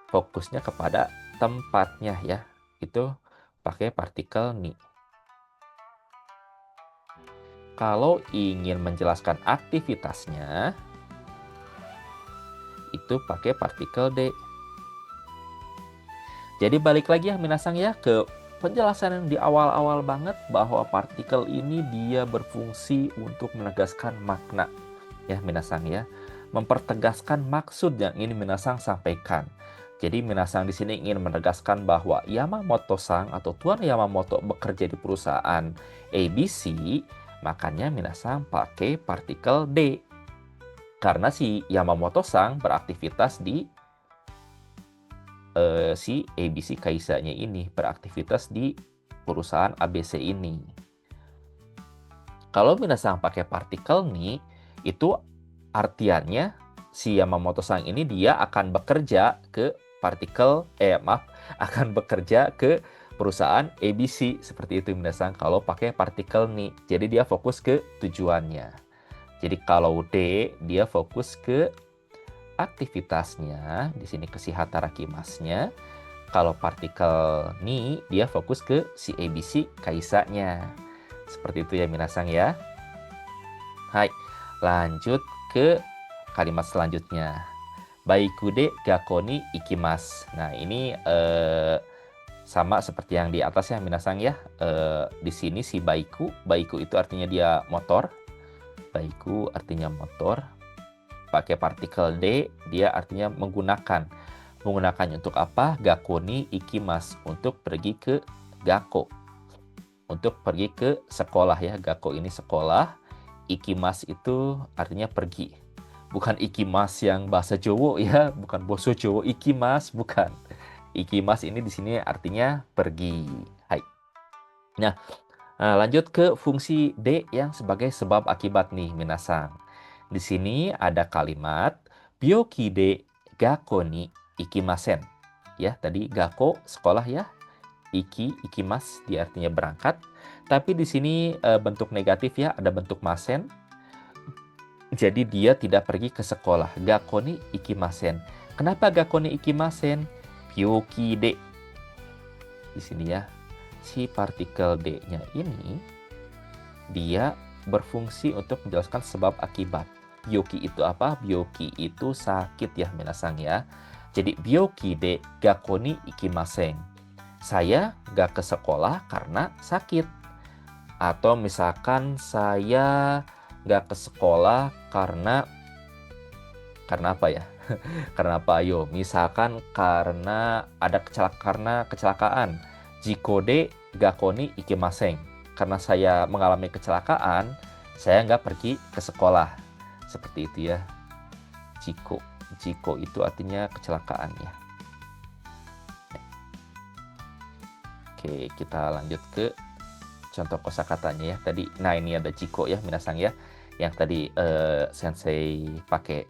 fokusnya kepada tempatnya ya. Itu pakai partikel ni. Kalau ingin menjelaskan aktivitasnya itu pakai partikel D. Jadi balik lagi ya minasang ya ke penjelasan yang di awal-awal banget bahwa partikel ini dia berfungsi untuk menegaskan makna. Ya minasang ya, mempertegaskan maksud yang ingin minasang sampaikan. Jadi minasang di sini ingin menegaskan bahwa Yamamoto-san atau Tuan Yamamoto bekerja di perusahaan ABC, makanya minasang pakai partikel D. Karena si Yamamoto-san beraktivitas di si ABC Kaisanya ini, beraktivitas di perusahaan ABC ini. Kalau minasang pakai partikel nih, itu artiannya si Yamamoto-san ini dia akan bekerja ke akan bekerja ke perusahaan ABC seperti itu minasang kalau pakai partikel nih. Jadi dia fokus ke tujuannya. Jadi kalau D dia fokus ke aktivitasnya, di sini ke si hatarakimasnya. Kalau partikel ni dia fokus ke si ABC kaisanya. Seperti itu ya minasang ya. Hai, lanjut ke kalimat selanjutnya. Baiku de gakko ni ikimasu. Nah, ini sama seperti yang di atas ya minasang ya. Di sini si baiku itu artinya dia motor. Baiku artinya motor. Pakai partikel D, dia artinya menggunakan. Menggunakannya untuk apa? Gakko ni ikimasu, untuk pergi ke gakko. Untuk pergi ke sekolah ya. Gakko ini sekolah. Ikimasu itu artinya pergi. Bukan ikimasu yang bahasa Jawa ya, bukan boso Jawa ikimasu, bukan. Ikimasu ini di sini artinya pergi. Hai. Nah, lanjut ke fungsi D yang sebagai sebab akibat nih, minasang. Di sini ada kalimat byoki de gakko ni ikimasen. Ya, tadi gakko sekolah ya. Ikimas dia artinya berangkat. Tapi di sini bentuk negatif ya, ada bentuk masen. Jadi dia tidak pergi ke sekolah. Gakko ni ikimasen. Kenapa gakko ni ikimasen? Byoki de. Di sini ya. Si partikel D-nya ini dia berfungsi untuk menjelaskan sebab akibat. Byoki itu apa? Byoki itu sakit ya minasang ya. Jadi byoki de gakko ni ikimasen. Saya gak ke sekolah karena sakit. Atau misalkan saya gak ke sekolah karena apa ya? Karena apa? Ayo, misalkan karena ada kecelakaan. Jiko de gakko ni ikimasen. Karena saya mengalami kecelakaan, saya nggak pergi ke sekolah. Seperti itu ya. Jiko itu artinya kecelakaan ya. Oke, kita lanjut ke contoh kosakatanya ya. Tadi, nah ini ada jiko ya, minasang ya. Yang tadi sensei pakai.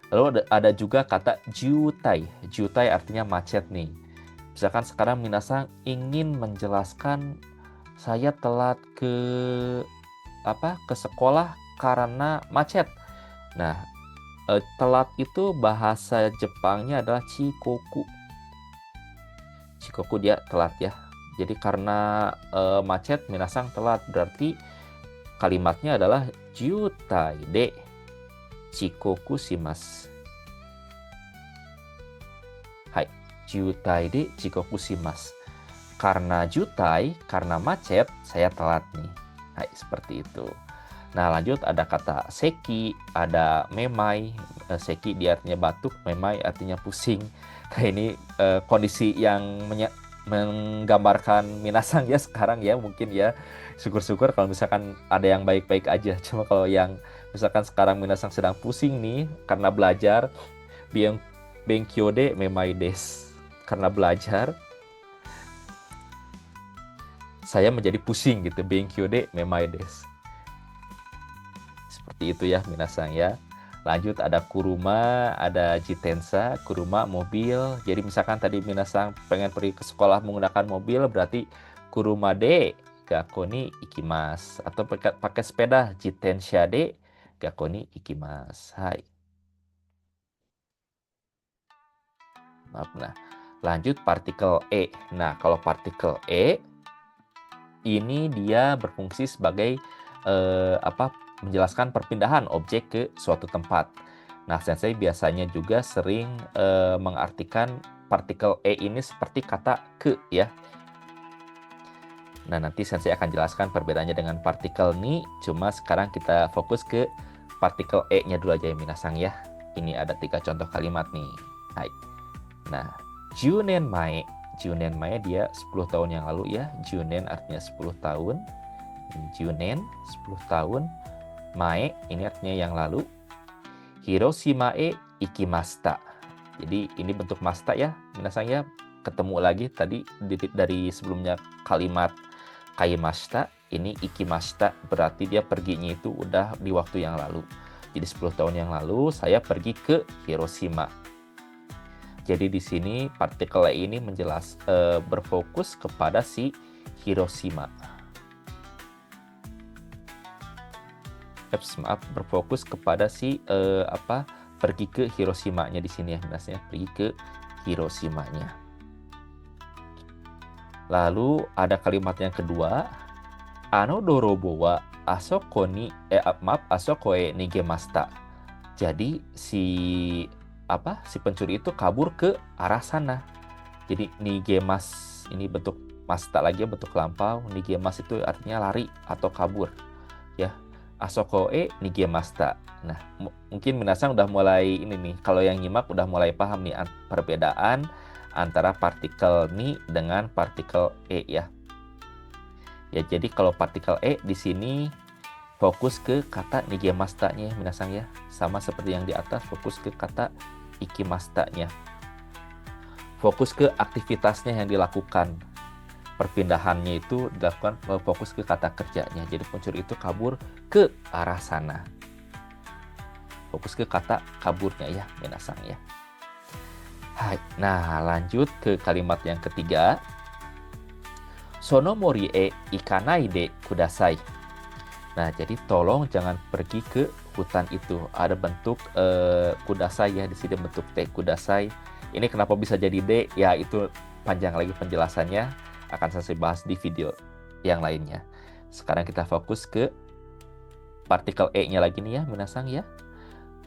Lalu ada juga kata jutai. Jutai artinya macet nih. Misalkan sekarang minasang ingin menjelaskan saya telat ke sekolah karena macet. Nah, telat itu bahasa Jepangnya adalah chikoku. Chikoku dia telat ya. Jadi karena macet minasang telat, berarti kalimatnya adalah jutai de chikoku shimasu. Hai, jutai de chikoku shimasu. Karena jutai, karena macet, saya telat nih. Hai, seperti itu. Nah, lanjut ada kata seki, ada memai. Seki dia artinya batuk, memai artinya pusing. Nah, ini kondisi yang menggambarkan minasang ya sekarang ya, mungkin ya. Syukur-syukur kalau misalkan ada yang baik-baik aja. Cuma kalau yang Misalkan sekarang minasang sedang pusing nih karena belajar, bien benkyo de memai desu. Karena belajar, saya menjadi pusing gitu. Benkyo de memai desu. Seperti itu ya minasang ya. Lanjut ada kuruma, ada jitensa, kuruma mobil. Jadi misalkan tadi minasang pengen pergi ke sekolah menggunakan mobil, berarti kuruma de gakko ni ikimasu. Atau pakai sepeda, jitensha de gakko ni ikimasu. Hai. Maaf, nah. Lanjut partikel e. Nah, kalau partikel e ini dia berfungsi sebagai menjelaskan perpindahan objek ke suatu tempat. Nah, sensei biasanya juga sering mengartikan partikel e ini seperti kata ke ya. Nah, nanti sensei akan jelaskan perbedaannya dengan partikel ni. Cuma sekarang kita fokus ke partikel e-nya dulu aja ya minasang ya. Ini ada 3 contoh kalimat nih. Hai. Nah, junen mae. Junen mae dia 10 tahun yang lalu ya. Junen artinya 10 tahun. Junen 10 tahun. Mae ini artinya yang lalu. Hiroshima e ikimashita. Jadi ini bentuk masta ya. Minasang ya, ketemu lagi tadi dari sebelumnya kalimat kaimashita, ini ikimashita, berarti dia perginya itu udah di waktu yang lalu. Jadi 10 tahun yang lalu saya pergi ke Hiroshima. Jadi di sini partikel ini berfokus kepada si Hiroshima. Maaf, berfokus kepada si pergi ke Hiroshima-nya di sini ya, biasanya pergi ke Hiroshima-nya. Lalu ada kalimat yang kedua, ano dorobo wa asoko e nigemashita. Jadi si pencuri itu kabur ke arah sana. Jadi nigemas ini bentuk masta lagi, bentuk lampau. Nigemas itu artinya lari atau kabur. Ya. Asoko e nigemashita. Nah, mungkin minasang udah mulai ini nih. Kalau yang nyimak udah mulai paham nih perbedaan antara partikel ni dengan partikel e ya. Ya, jadi kalau partikel e di sini fokus ke kata nigemashita-nya ya minasang ya. Sama seperti yang di atas, fokus ke kata ikimashita-nya. Fokus ke aktivitasnya yang dilakukan. Perpindahannya itu dilakukan fokus ke kata kerjanya. Jadi pencuri itu kabur ke arah sana. Fokus ke kata kaburnya ya, minasang ya. Hai. Nah, lanjut ke kalimat yang ketiga. Sono mori e ikanai de kudasai. Nah, jadi tolong jangan pergi ke hutan itu. Ada bentuk kudasai ya, di sini bentuk te kudasai. Ini kenapa bisa jadi de? Ya, itu panjang lagi penjelasannya. Akan saya bahas di video yang lainnya. Sekarang kita fokus ke partikel e-nya lagi nih ya, minasang ya.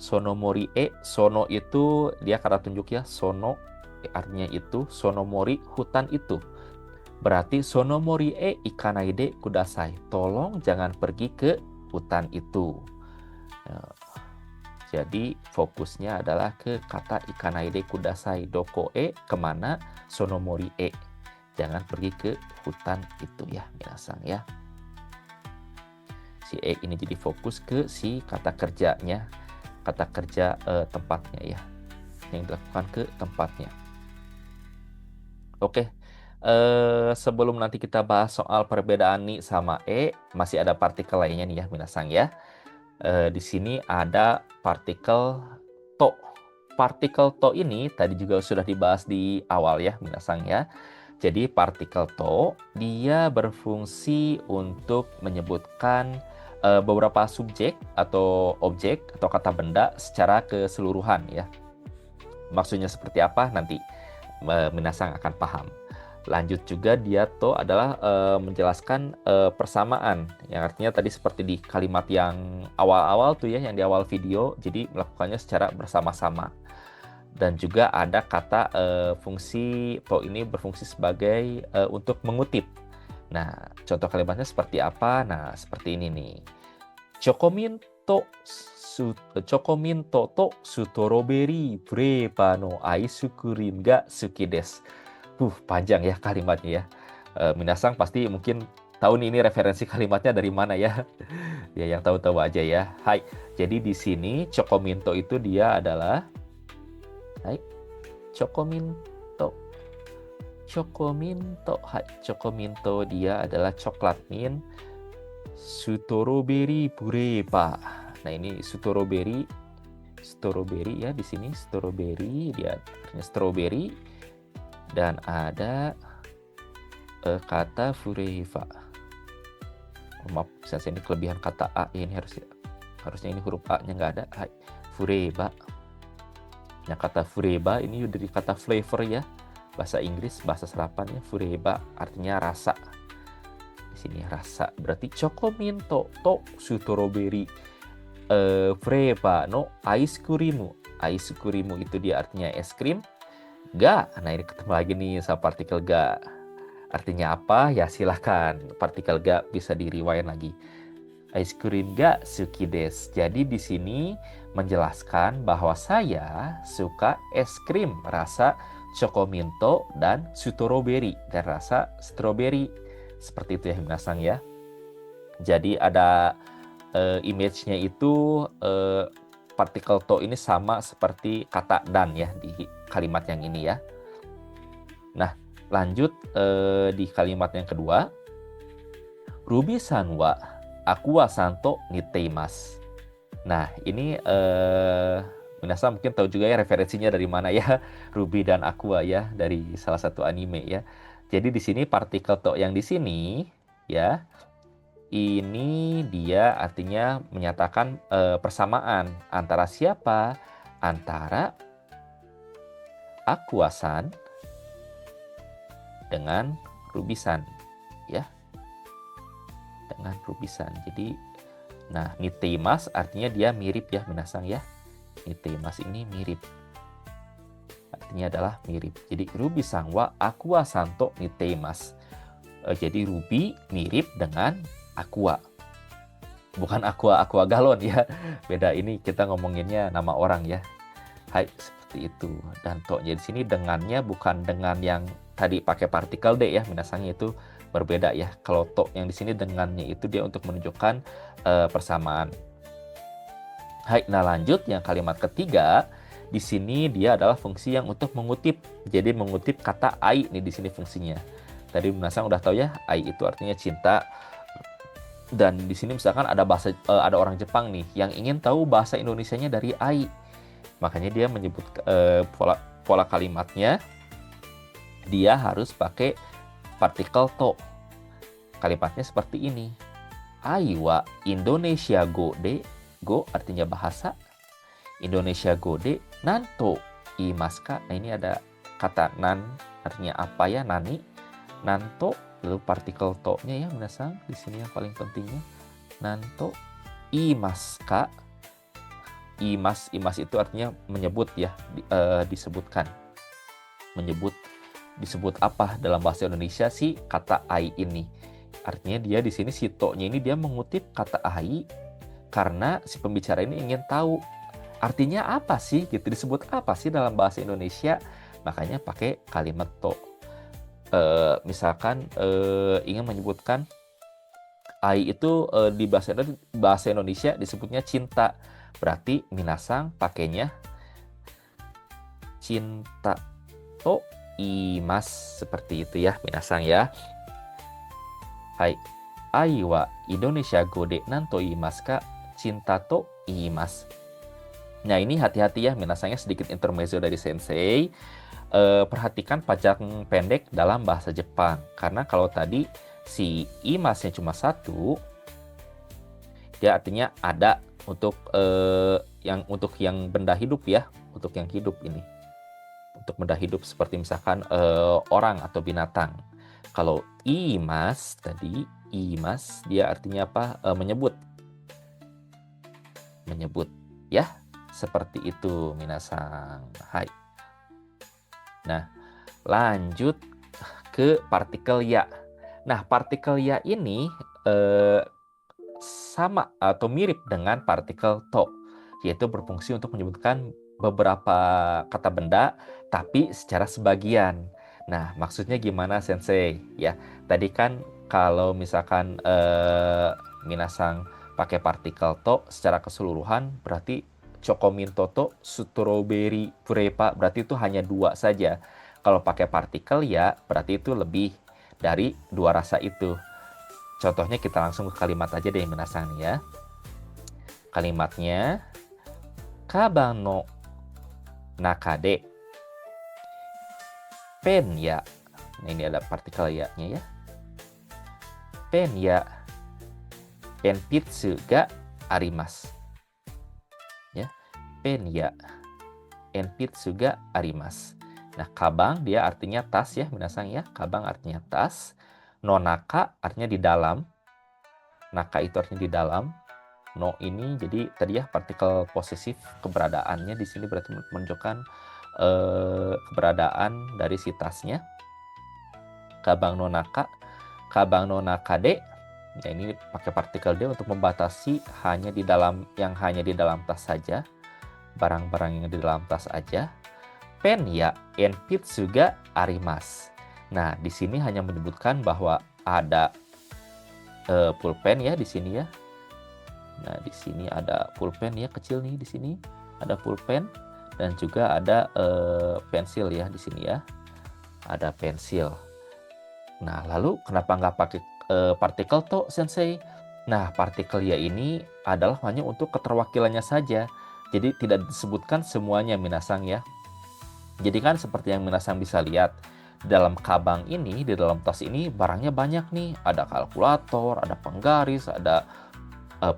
Sono mori e, sono itu dia kata tunjuk ya, sono artinya itu, sono mori hutan itu. Berarti sono mori e ikanai de kudasai. Tolong jangan pergi ke hutan itu. Jadi fokusnya adalah ke kata ikanai de kudasai. Doko e kemana, sono mori e. Jangan pergi ke hutan itu ya, minasang ya. Si E ini jadi fokus ke si kata kerjanya, kata kerja tempatnya ya, yang dilakukan ke tempatnya. Oke, sebelum nanti kita bahas soal perbedaan ni sama E, masih ada partikel lainnya nih ya, minasang ya. Di sini ada partikel to. Partikel to ini tadi juga sudah dibahas di awal ya, minasang ya. Jadi partikel to dia berfungsi untuk menyebutkan beberapa subjek atau objek atau kata benda secara keseluruhan ya. Maksudnya seperti apa nanti minasang akan paham. Lanjut juga dia to adalah menjelaskan persamaan, yang artinya tadi seperti di kalimat yang awal-awal tuh ya, yang di awal video, jadi melakukannya secara bersama-sama. Dan juga ada kata fungsi to ini berfungsi sebagai untuk mengutip. Nah, contoh kalimatnya seperti apa? Nah, seperti ini nih. Chokomin to sutoroberi flavor no ice cream ga suki desu. Panjang ya kalimatnya ya. Minasang pasti mungkin tahu nih ini referensi kalimatnya dari mana ya. Ya yang tahu-tahu aja ya. Hai. Jadi di sini Chocominto itu dia adalah hai, Chocominto. Chocominto. Hai, Chocominto dia adalah coklat mint strawberry pureba. Nah, ini strawberry ya di sini strawberry dia artinya strawberry dan ada kata fureva. Maaf, saya ini kelebihan kata A ini harusnya ini huruf A-nya nggak ada. Hai, fureba. Nah, kata fureba ini dari kata flavor ya. Bahasa Inggris, bahasa serapannya fureba artinya rasa. Di sini rasa berarti chocominto to strawberry freva no ice cream. Ice cream itu dia artinya es krim. Ga. Nah, ini ketemu lagi nih sama partikel ga. Artinya apa? Ya silahkan. Partikel ga bisa di-rewind lagi. Ice cream ga suki desu. Jadi di sini menjelaskan bahwa saya suka es krim rasa chocominto dan strawberry dan rasa strawberry. Seperti itu ya minasang ya. Jadi ada image-nya itu partikel to ini sama seperti kata dan ya di kalimat yang ini ya. Nah, lanjut di kalimat yang kedua. Ruby-san wa Aqua-san to niteimasu. Nah, ini minasan mungkin tahu juga ya referensinya dari mana ya. Ruby dan Aqua ya dari salah satu anime ya. Jadi di sini partikel to yang di sini ya. Ini dia artinya menyatakan persamaan antara siapa? Antara Aqua-san dengan Ruby-san ya. Dengan Ruby-san. Jadi nah, niteimasu artinya dia mirip ya minasang ya. Niteimasu ini mirip. Artinya adalah mirip. Jadi Ruby-san wa Aqua-san to niteimasu. Jadi Ruby mirip dengan Aqua. Bukan Aqua galon ya. Beda, ini kita ngomonginnya nama orang ya. Hai, seperti itu. Dan to-nya di sini dengannya bukan dengan yang tadi pakai partikel D ya, minasangnya itu berbeda ya. Kalau to yang di sini dengannya itu dia untuk menunjukkan persamaan. Hai, nah lanjut yang kalimat ketiga. Di sini dia adalah fungsi yang untuk mengutip. Jadi mengutip kata ai nih di sini fungsinya. Tadi minasang udah tahu ya, ai itu artinya cinta. Dan di sini misalkan ada orang Jepang nih yang ingin tahu bahasa Indonesianya dari ai. Makanya dia menyebut pola kalimatnya dia harus pakai partikel to. Kalimatnya seperti ini. Ai wa Indonesia go de. Go artinya bahasa. Indonesia go de nanto imaska. Nah, ini ada kata nan artinya apa ya, nani. Nanto lalu partikel to-nya ya minasang di sini yang paling pentingnya. Nanto imaska. Imas itu artinya menyebut ya, disebutkan. Disebut apa dalam bahasa Indonesia sih kata ai ini? Artinya dia di sini si to-nya ini dia mengutip kata ai karena si pembicara ini ingin tahu artinya apa sih gitu, disebut apa sih dalam bahasa Indonesia. Makanya pakai kalimat to. Misalkan ingin menyebutkan ai itu di bahasa Indonesia disebutnya cinta. Berarti minasang pakainya cinta to imas, seperti itu ya minasang ya. Hai, ai wa Indonesia go de nanto imas ka cinta to imas. Nah, ini hati-hati ya minasangnya, sedikit intermezzo dari sensei. Perhatikan panjang pendek dalam bahasa Jepang. Karena kalau tadi si imasnya cuma satu, dia artinya ada untuk yang benda hidup ya, untuk yang hidup ini. Untuk benda hidup seperti misalkan orang atau binatang. Kalau imas tadi, imas dia artinya apa? Menyebut ya. Seperti itu minasang. Hai. Nah, lanjut ke partikel ya. Nah, partikel ya ini sama atau mirip dengan partikel to, yaitu berfungsi untuk menyebutkan beberapa kata benda, tapi secara sebagian. Nah, maksudnya gimana, Sensei? Ya, tadi kan Kalau misalkan minasang pakai partikel to secara keseluruhan, berarti chocominto to strawberry purepa, berarti itu hanya 2 saja. Kalau pakai partikel ya berarti itu lebih dari 2 rasa itu. Contohnya kita langsung ke kalimat aja deh minasang ya. Kalimatnya kaban no naka de pen ya. Nah, ini ada partikel ya-nya ya. Pen ya enpitsu ga arimasu. Ya, pen ya enpitsu ga arimasu. Nah, kabang dia artinya tas ya, minasang ya. Kabang artinya tas. No naka artinya di dalam. Naka itu artinya di dalam. No ini jadi tadi ya partikel posesif, keberadaannya di sini berarti menunjukkan keberadaan dari si tasnya. Kabang no naka, kabang no naka de. Ya, ini pakai partikel de untuk membatasi hanya di dalam tas saja, barang-barang yang di dalam tas aja. Pen ya enpitsu ga arimasu. Nah, di sini hanya menyebutkan bahwa ada pulpen ya di sini ya. Nah, di sini ada pulpen ya, kecil nih di sini. Ada pulpen dan juga ada pensil ya di sini ya. Ada pensil. Nah, lalu kenapa nggak pakai partikel to, Sensei? Nah, partikel ya ini adalah hanya untuk keterwakilannya saja. Jadi tidak disebutkan semuanya minasang ya. Jadi kan seperti yang minasang bisa lihat, di dalam kabang ini, di dalam tas ini barangnya banyak nih. Ada kalkulator, ada penggaris, ada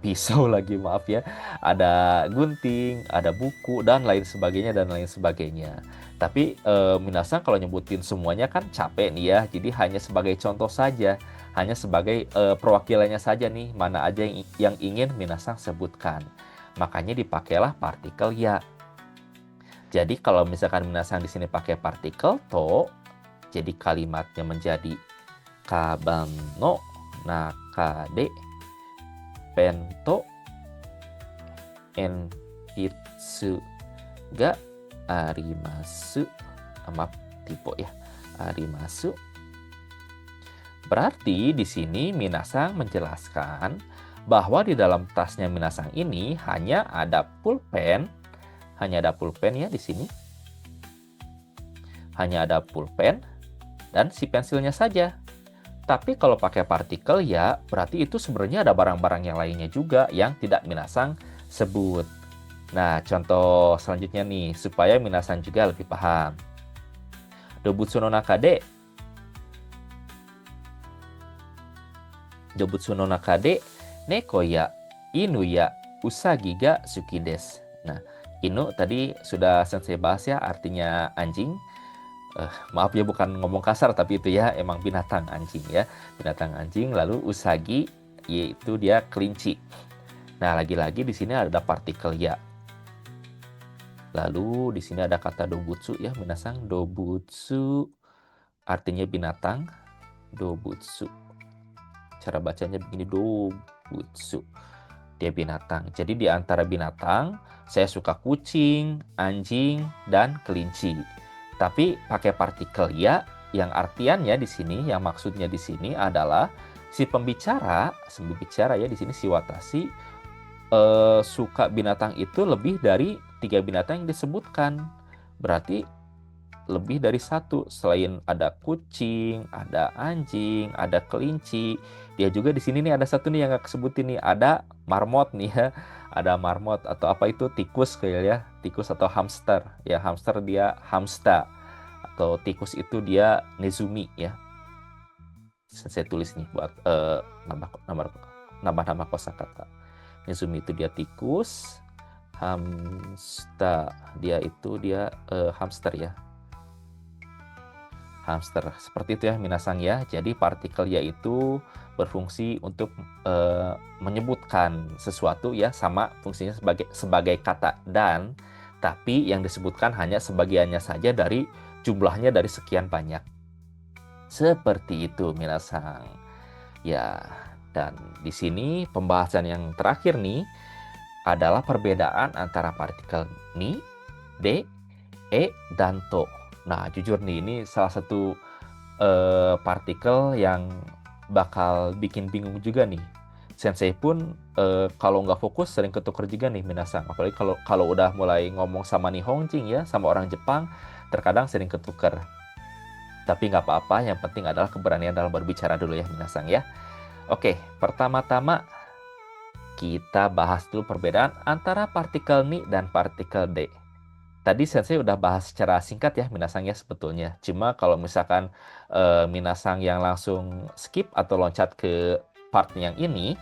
pisau lagi, maaf ya. Ada gunting, ada buku, dan lain sebagainya, dan lain sebagainya. Tapi minasang kalau nyebutin semuanya kan capek nih ya. Jadi hanya sebagai contoh saja. Hanya sebagai perwakilannya saja nih, mana aja yang ingin minasang sebutkan. Makanya dipakailah partikel ya. Jadi kalau misalkan minasang di sini pakai partikel to, jadi kalimatnya menjadi kaban no naka de pento enpitsu ga arimasu. Maaf, tipe ya. Arimasu. Berarti di sini minasang menjelaskan bahwa di dalam tasnya minasang ini hanya ada pulpen ya di sini. Hanya ada pulpen dan si pensilnya saja. Tapi kalau pakai partikel ya berarti itu sebenarnya ada barang-barang yang lainnya juga yang tidak minasang sebut. Nah, contoh selanjutnya nih supaya minasang juga lebih paham. Dobutsu no naka de neko ya inu ya usagi ga suki desu. Nah, inu tadi sudah sensei bahas ya, artinya anjing. Maaf ya, bukan ngomong kasar tapi itu ya emang binatang anjing ya. Binatang anjing, lalu usagi yaitu dia kelinci. Nah, lagi-lagi di sini ada partikel ya. Lalu di sini ada kata dobutsu ya, minasang. Dobutsu artinya binatang. Dobutsu. Cara bacanya begini, dobutsu. Dia binatang. Jadi di antara binatang, saya suka kucing, anjing, dan kelinci. Tapi pakai partikel ya, yang artiannya di sini, yang maksudnya di sini adalah si pembicara ya di sini si watashi suka binatang itu lebih dari 3 binatang yang disebutkan. Berarti lebih dari 1. Selain ada kucing, ada anjing, ada kelinci, dia juga di sini nih ada 1 nih yang nggak kesebutin nih, ada marmot nih ya. Ada marmot atau apa itu, tikus kayak ya, tikus atau hamster. Ya, hamster dia hamsta, atau tikus itu dia nezumi ya. Saya tulis nih buat nambah kosakata. Nezumi itu dia tikus, hamsta dia hamster ya. Hamster. Seperti itu ya minasang ya. Jadi partikel ya itu berfungsi untuk menyebutkan sesuatu ya, sama fungsinya sebagai kata dan, tapi yang disebutkan hanya sebagiannya saja dari jumlahnya dari sekian banyak. Seperti itu minasang. Ya, dan di sini pembahasan yang terakhir nih adalah perbedaan antara partikel ni, de, e, dan to. Nah, jujur nih, ini salah satu partikel yang bakal bikin bingung juga nih. Sensei pun kalau nggak fokus sering ketuker juga nih minasang. Apalagi kalau udah mulai ngomong sama Nihonjin ya, sama orang Jepang, terkadang sering ketuker. Tapi nggak apa-apa, yang penting adalah keberanian dalam berbicara dulu ya minasang ya. Oke, pertama-tama kita bahas dulu perbedaan antara partikel ni dan partikel de. Tadi Sensei udah bahas secara singkat ya minasang ya sebetulnya. Cuma kalau misalkan minasang yang langsung skip atau loncat ke part yang ini,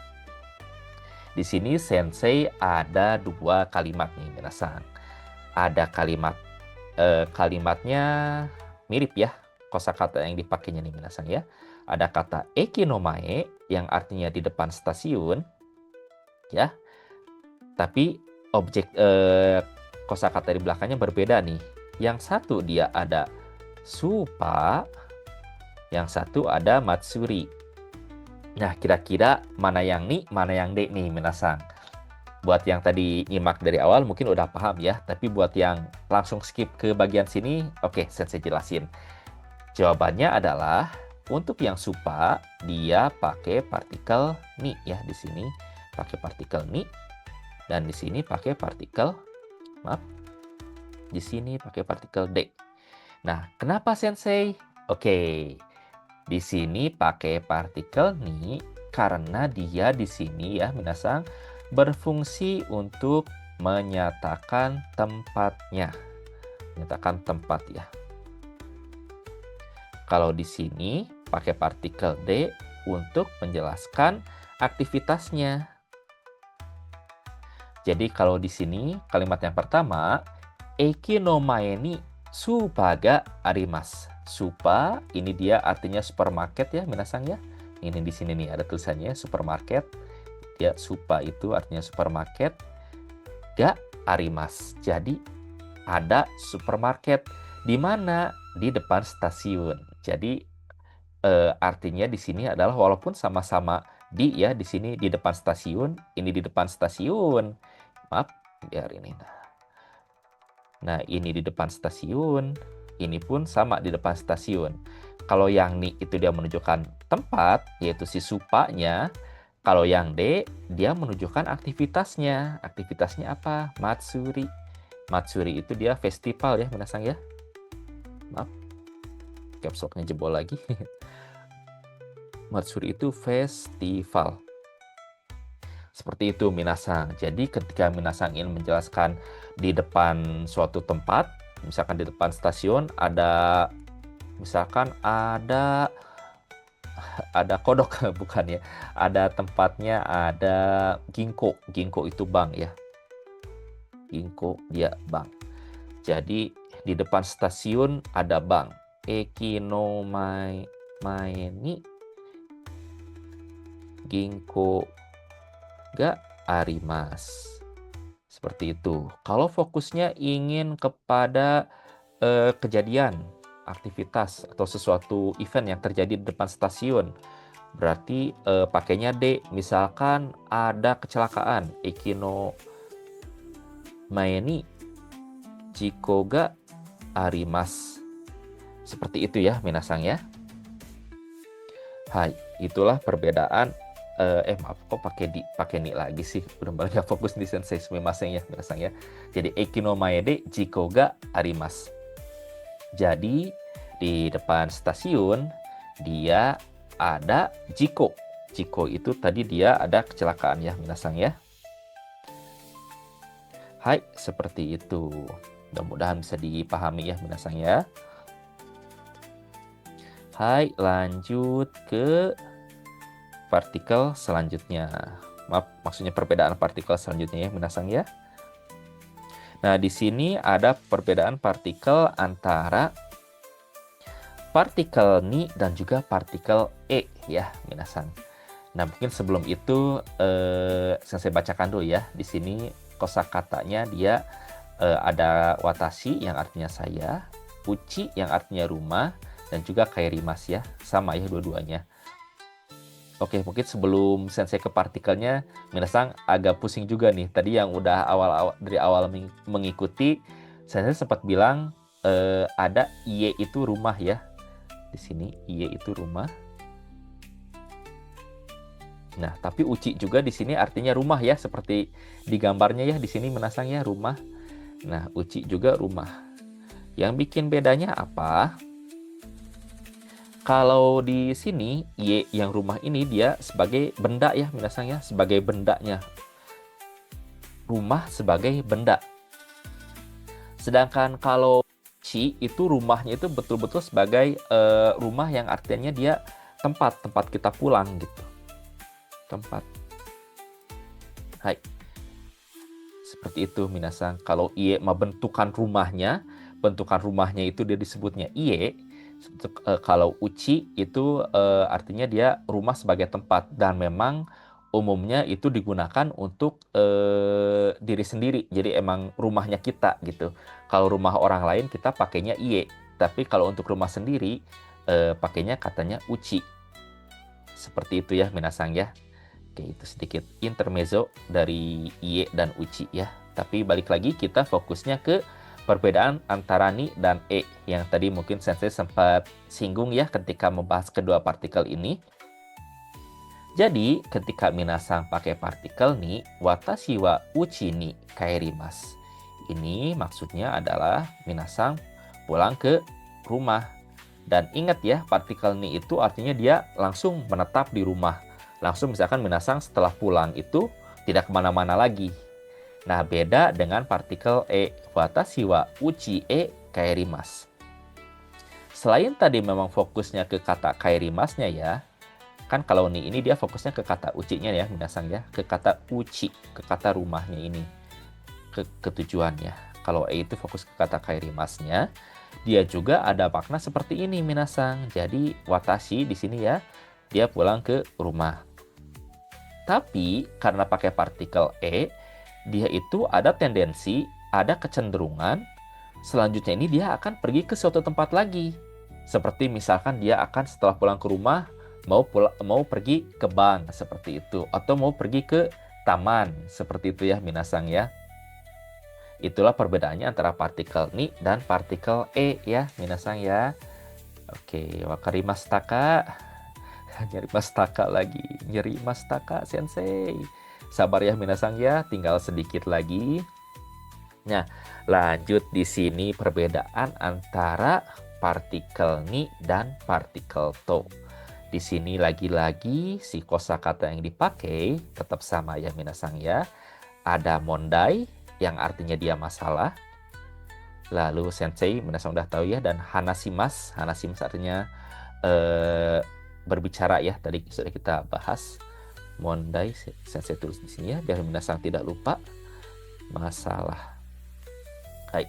di sini Sensei ada dua kalimat nih minasang. Ada kalimatnya mirip ya kosakata yang dipakainya nih minasang ya. Ada kata eki no mae yang artinya di depan stasiun ya. Tapi objek kosakata di belakangnya berbeda nih. Yang satu dia ada supa, yang satu ada matsuri. Nah, kira-kira mana yang ni, mana yang de nih, minasang. Buat yang tadi nyimak dari awal mungkin udah paham ya, tapi buat yang langsung skip ke bagian sini, oke, Sensei jelasin. Jawabannya adalah untuk yang supa dia pakai partikel ni ya di sini, pakai partikel ni, dan di sini pakai partikel di sini pakai partikel D. Nah, kenapa Sensei? Oke, di sini pakai partikel ni karena dia di sini ya, minasang, berfungsi untuk menyatakan tempatnya. Menyatakan tempat ya. Kalau di sini pakai partikel D untuk menjelaskan aktivitasnya. Jadi kalau di sini kalimat yang pertama, eki no mae ni supa ga arimasu. Supa ini dia artinya supermarket ya minasang ya. Ini di sini nih ada tulisannya supermarket. Ya supa itu artinya supermarket. Ga arimasu. Jadi ada supermarket di mana? Di depan stasiun. Jadi artinya di sini adalah walaupun sama-sama di ya di sini di depan stasiun, ini di depan stasiun. Maaf, biar ini. Nah, ini di depan stasiun, ini pun sama di depan stasiun. Kalau yang ni itu dia menunjukkan tempat, yaitu si supanya. Kalau yang D, dia menunjukkan aktivitasnya. Aktivitasnya apa? Matsuri. Matsuri itu dia festival ya, minasang ya. Maaf, caps lock-nya jebol lagi. Matsuri itu festival. Seperti itu minasang. Jadi ketika minasang ingin menjelaskan di depan suatu tempat, misalkan di depan stasiun ada misalkan ada kodok bukan ya. Ada tempatnya, ada ginkgo. Ginkgo itu bank ya. Ginkgo dia bank. Jadi di depan stasiun ada bank. Eki no mae ni ginkgo ga arimasu. Seperti itu. Kalau fokusnya ingin kepada kejadian, aktivitas atau sesuatu event yang terjadi di depan stasiun, berarti pakainya D. Misalkan ada kecelakaan, eki no mae ni jiko ga arimasu. Seperti itu ya minasang ya. Hai, itulah perbedaan. Maaf, kok pakai ni lagi sih? Benar-benar nggak fokus di Sensei sumimasen ya, minasang ya. Jadi eki no mae de jiko ga arimasu. Jadi di depan stasiun dia ada jiko. Jiko itu tadi dia ada kecelakaan ya, minasang ya. Hai, seperti itu. Mudah-mudahan bisa dipahami ya, minasang ya. Hai, lanjut ke partikel selanjutnya. Maaf, maksudnya perbedaan partikel selanjutnya ya, minasang ya. Nah, di sini ada perbedaan partikel antara partikel ni dan juga partikel e ya, minasang. Nah, mungkin sebelum itu saya bacakan dulu ya. Di sini kosakatanya dia ada watashi yang artinya saya, uchi yang artinya rumah, dan juga kairimasu ya. Sama ya dua-duanya. Oke, mungkin sebelum Sensei ke partikelnya, minasang agak pusing juga nih. Tadi yang udah dari awal mengikuti, Sensei sempat bilang ada iye itu rumah ya. Di sini iye itu rumah. Nah, tapi uchi juga di sini artinya rumah ya, seperti di gambarnya ya, di sini menasang ya, rumah. Nah, uchi juga rumah. Yang bikin bedanya apa? Kalau di sini, Y yang rumah ini dia sebagai benda ya, menasang ya, sebagai bendanya. Rumah sebagai benda. Sedangkan kalau Chi itu rumahnya itu betul-betul sebagai rumah yang artinya dia tempat kita pulang gitu. Tempat. Hai. Seperti itu minasang. Kalau Ie bentukan rumahnya itu dia disebutnya Ie. Kalau Uchi itu artinya dia rumah sebagai tempat, dan memang umumnya itu digunakan untuk diri sendiri. Jadi emang rumahnya kita gitu. Kalau rumah orang lain kita pakainya Ie, tapi kalau untuk rumah sendiri pakainya katanya Uchi. Seperti itu ya minasang ya. Oke, itu sedikit intermezzo dari Ie dan Uchi ya. Tapi balik lagi kita fokusnya ke perbedaan antara ni dan e yang tadi mungkin sensei sempat singgung ya ketika membahas kedua partikel ini. Jadi ketika minasang pakai partikel ni, watashi wa uchi ni kaerimasu. Ini maksudnya adalah minasang pulang ke rumah. Dan ingat ya, partikel ni itu artinya dia langsung menetap di rumah. Langsung misalkan minasang setelah pulang itu tidak kemana-mana lagi. Nah, beda dengan partikel e, watashi wa uchi e kaerimasu. Selain tadi memang fokusnya ke kata kaerimasnya ya, kan kalau ini dia fokusnya ke kata uchi-nya ya minasang ya, ke kata uchi, ke kata rumahnya ini, ke tujuannya. Kalau e itu fokus ke kata kaerimasnya, dia juga ada makna seperti ini minasang. Jadi watashi di sini ya, dia pulang ke rumah. Tapi karena pakai partikel e, dia itu ada tendensi, ada kecenderungan, selanjutnya ini dia akan pergi ke suatu tempat lagi. Seperti misalkan dia akan setelah pulang ke rumah, mau pergi ke bank, seperti itu. Atau mau pergi ke taman, seperti itu ya minasang ya. Itulah perbedaannya antara partikel ni dan partikel e ya minasang ya. Oke, wakarimashita ka? Nyari mastaka lagi, nyeri mastaka sensei. Sabar ya minasang ya, tinggal sedikit lagi. Nah, lanjut di sini perbedaan antara partikel ni dan partikel to. Di sini lagi-lagi si kosakata yang dipakai tetap sama ya minasang ya. Ada mondai yang artinya dia masalah. Lalu sensei minasang udah tahu ya, dan hanashimasu. Hanashimasu artinya berbicara ya, tadi sudah kita bahas. Mondai sensei tulis di sini ya biar minasang tidak lupa. Masalah. Hai.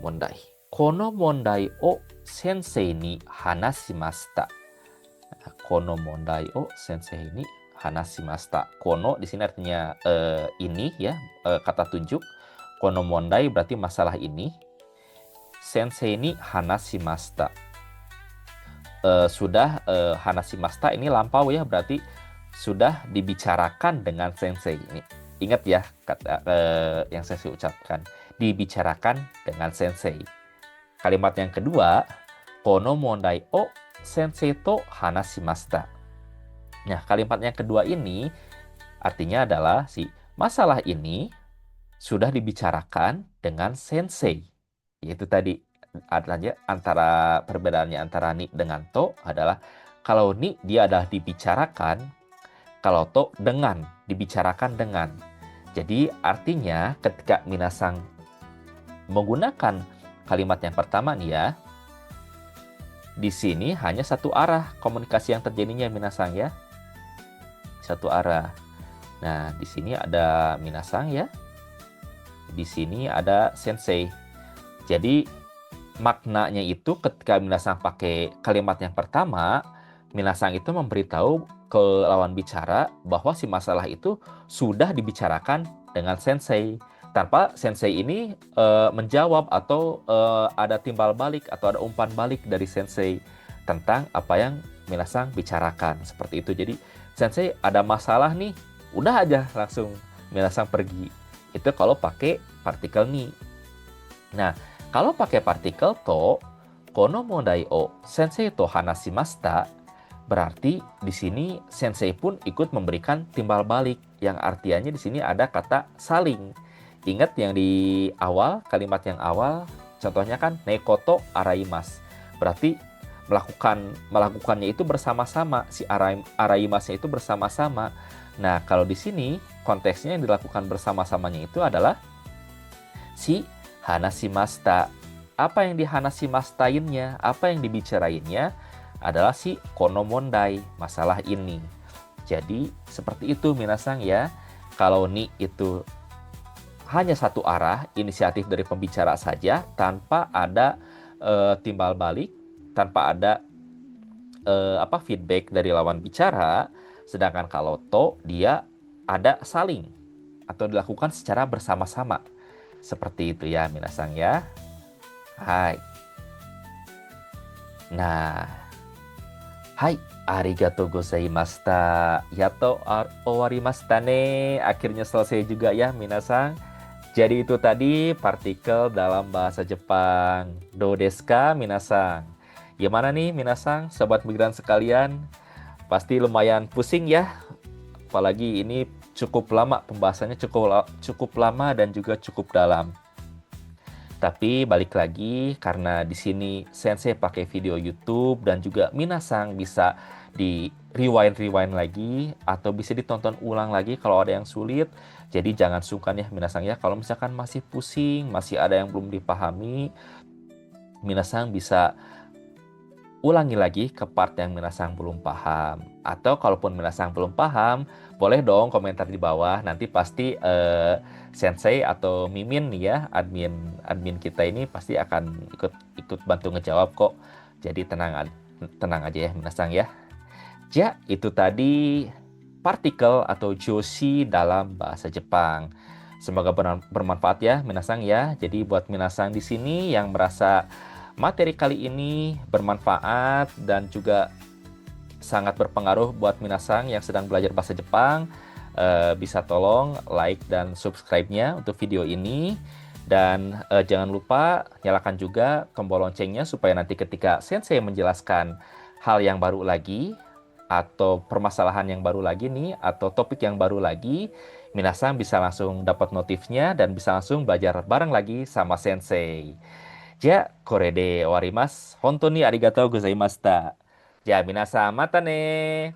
Mondai. Kono mondai o sensei ni hanashimashita. Kono mondai o sensei ni hanashimashita. Kono di sini artinya ini ya, kata tunjuk. Kono mondai berarti masalah ini. Sensei ni hanashimashita. Sudah hanashimashita ini lampau ya, berarti sudah dibicarakan dengan sensei. Ini ingat ya kata yang saya ucapkan, dibicarakan dengan sensei. Kalimat yang kedua, kono mondai o sensei to hanashimashita. Nah, kalimat yang kedua ini artinya adalah si masalah ini sudah dibicarakan dengan sensei. Yaitu tadi artinya antara perbedaannya antara ni dengan to adalah kalau ni dia adalah dibicarakan, kalau to dengan, dibicarakan dengan. Jadi artinya ketika minasang menggunakan kalimat yang pertama nih ya, di sini hanya satu arah komunikasi yang terjadinya minasang ya. Satu arah. Nah, di sini ada minasang ya. Di sini ada sensei. Jadi maknanya itu ketika minasang pakai kalimat yang pertama, minasang itu memberitahu ke lawan bicara bahwa si masalah itu sudah dibicarakan dengan sensei. Tanpa sensei ini menjawab atau ada timbal balik atau ada umpan balik dari sensei tentang apa yang minasang bicarakan. Seperti itu. Jadi sensei ada masalah nih, udah aja langsung minasang pergi. Itu kalau pakai partikel ni. Nah, kalau pakai partikel to, kono mondai o sensei to hanashimashita, Berarti di sini sensei pun ikut memberikan timbal balik yang artinya di sini ada kata saling. Ingat yang di awal, kalimat yang awal, contohnya kan nekoto araimas. Berarti melakukannya itu bersama-sama, si araimasnya itu bersama-sama. Nah, kalau di sini konteksnya yang dilakukan bersama-samanya itu adalah si hanashimashita. Apa yang dihanashimastainnya, apa yang dibicarainnya adalah si konomondai, masalah ini. Jadi seperti itu minasang ya. Kalau ni itu hanya satu arah, inisiatif dari pembicara saja tanpa ada timbal balik, tanpa ada feedback dari lawan bicara. Sedangkan kalau to dia ada saling atau dilakukan secara bersama-sama. Seperti itu ya minasang ya. Hai. Nah, hai, arigatou gozaimashita. Yato owarimashita ne. Akhirnya selesai juga ya minasang. Jadi itu tadi partikel dalam bahasa Jepang. Do desu ka minasang? Gimana nih minasang, sobat migran sekalian? Pasti lumayan pusing ya. Apalagi ini cukup lama pembahasannya, cukup lama dan juga cukup dalam. Tapi balik lagi karena di sini Sensei pakai video YouTube dan juga minasang bisa di rewind lagi atau bisa ditonton ulang lagi kalau ada yang sulit. Jadi jangan sungkan ya minasang ya, kalau misalkan masih pusing, masih ada yang belum dipahami, minasang bisa ulangi lagi ke part yang minasang belum paham. Atau kalaupun minasang belum paham, boleh dong komentar di bawah. Nanti pasti Sensei atau Mimin nih ya, admin kita ini pasti akan ikut bantu ngejawab kok. Jadi tenang aja ya minasang ya. Ya, itu tadi partikel atau joshi dalam bahasa Jepang. Semoga bermanfaat ya minasang ya. Jadi buat minasang di sini yang merasa materi kali ini bermanfaat dan juga sangat berpengaruh buat minasang yang sedang belajar bahasa Jepang, bisa tolong like dan subscribe-nya untuk video ini. Dan jangan lupa nyalakan juga tombol loncengnya supaya nanti ketika Sensei menjelaskan hal yang baru lagi, atau permasalahan yang baru lagi nih, atau topik yang baru lagi, minasang bisa langsung dapat notifnya dan bisa langsung belajar bareng lagi sama Sensei. Ja, これで終わります。本当にありがとうございました。じゃあ皆さんまたね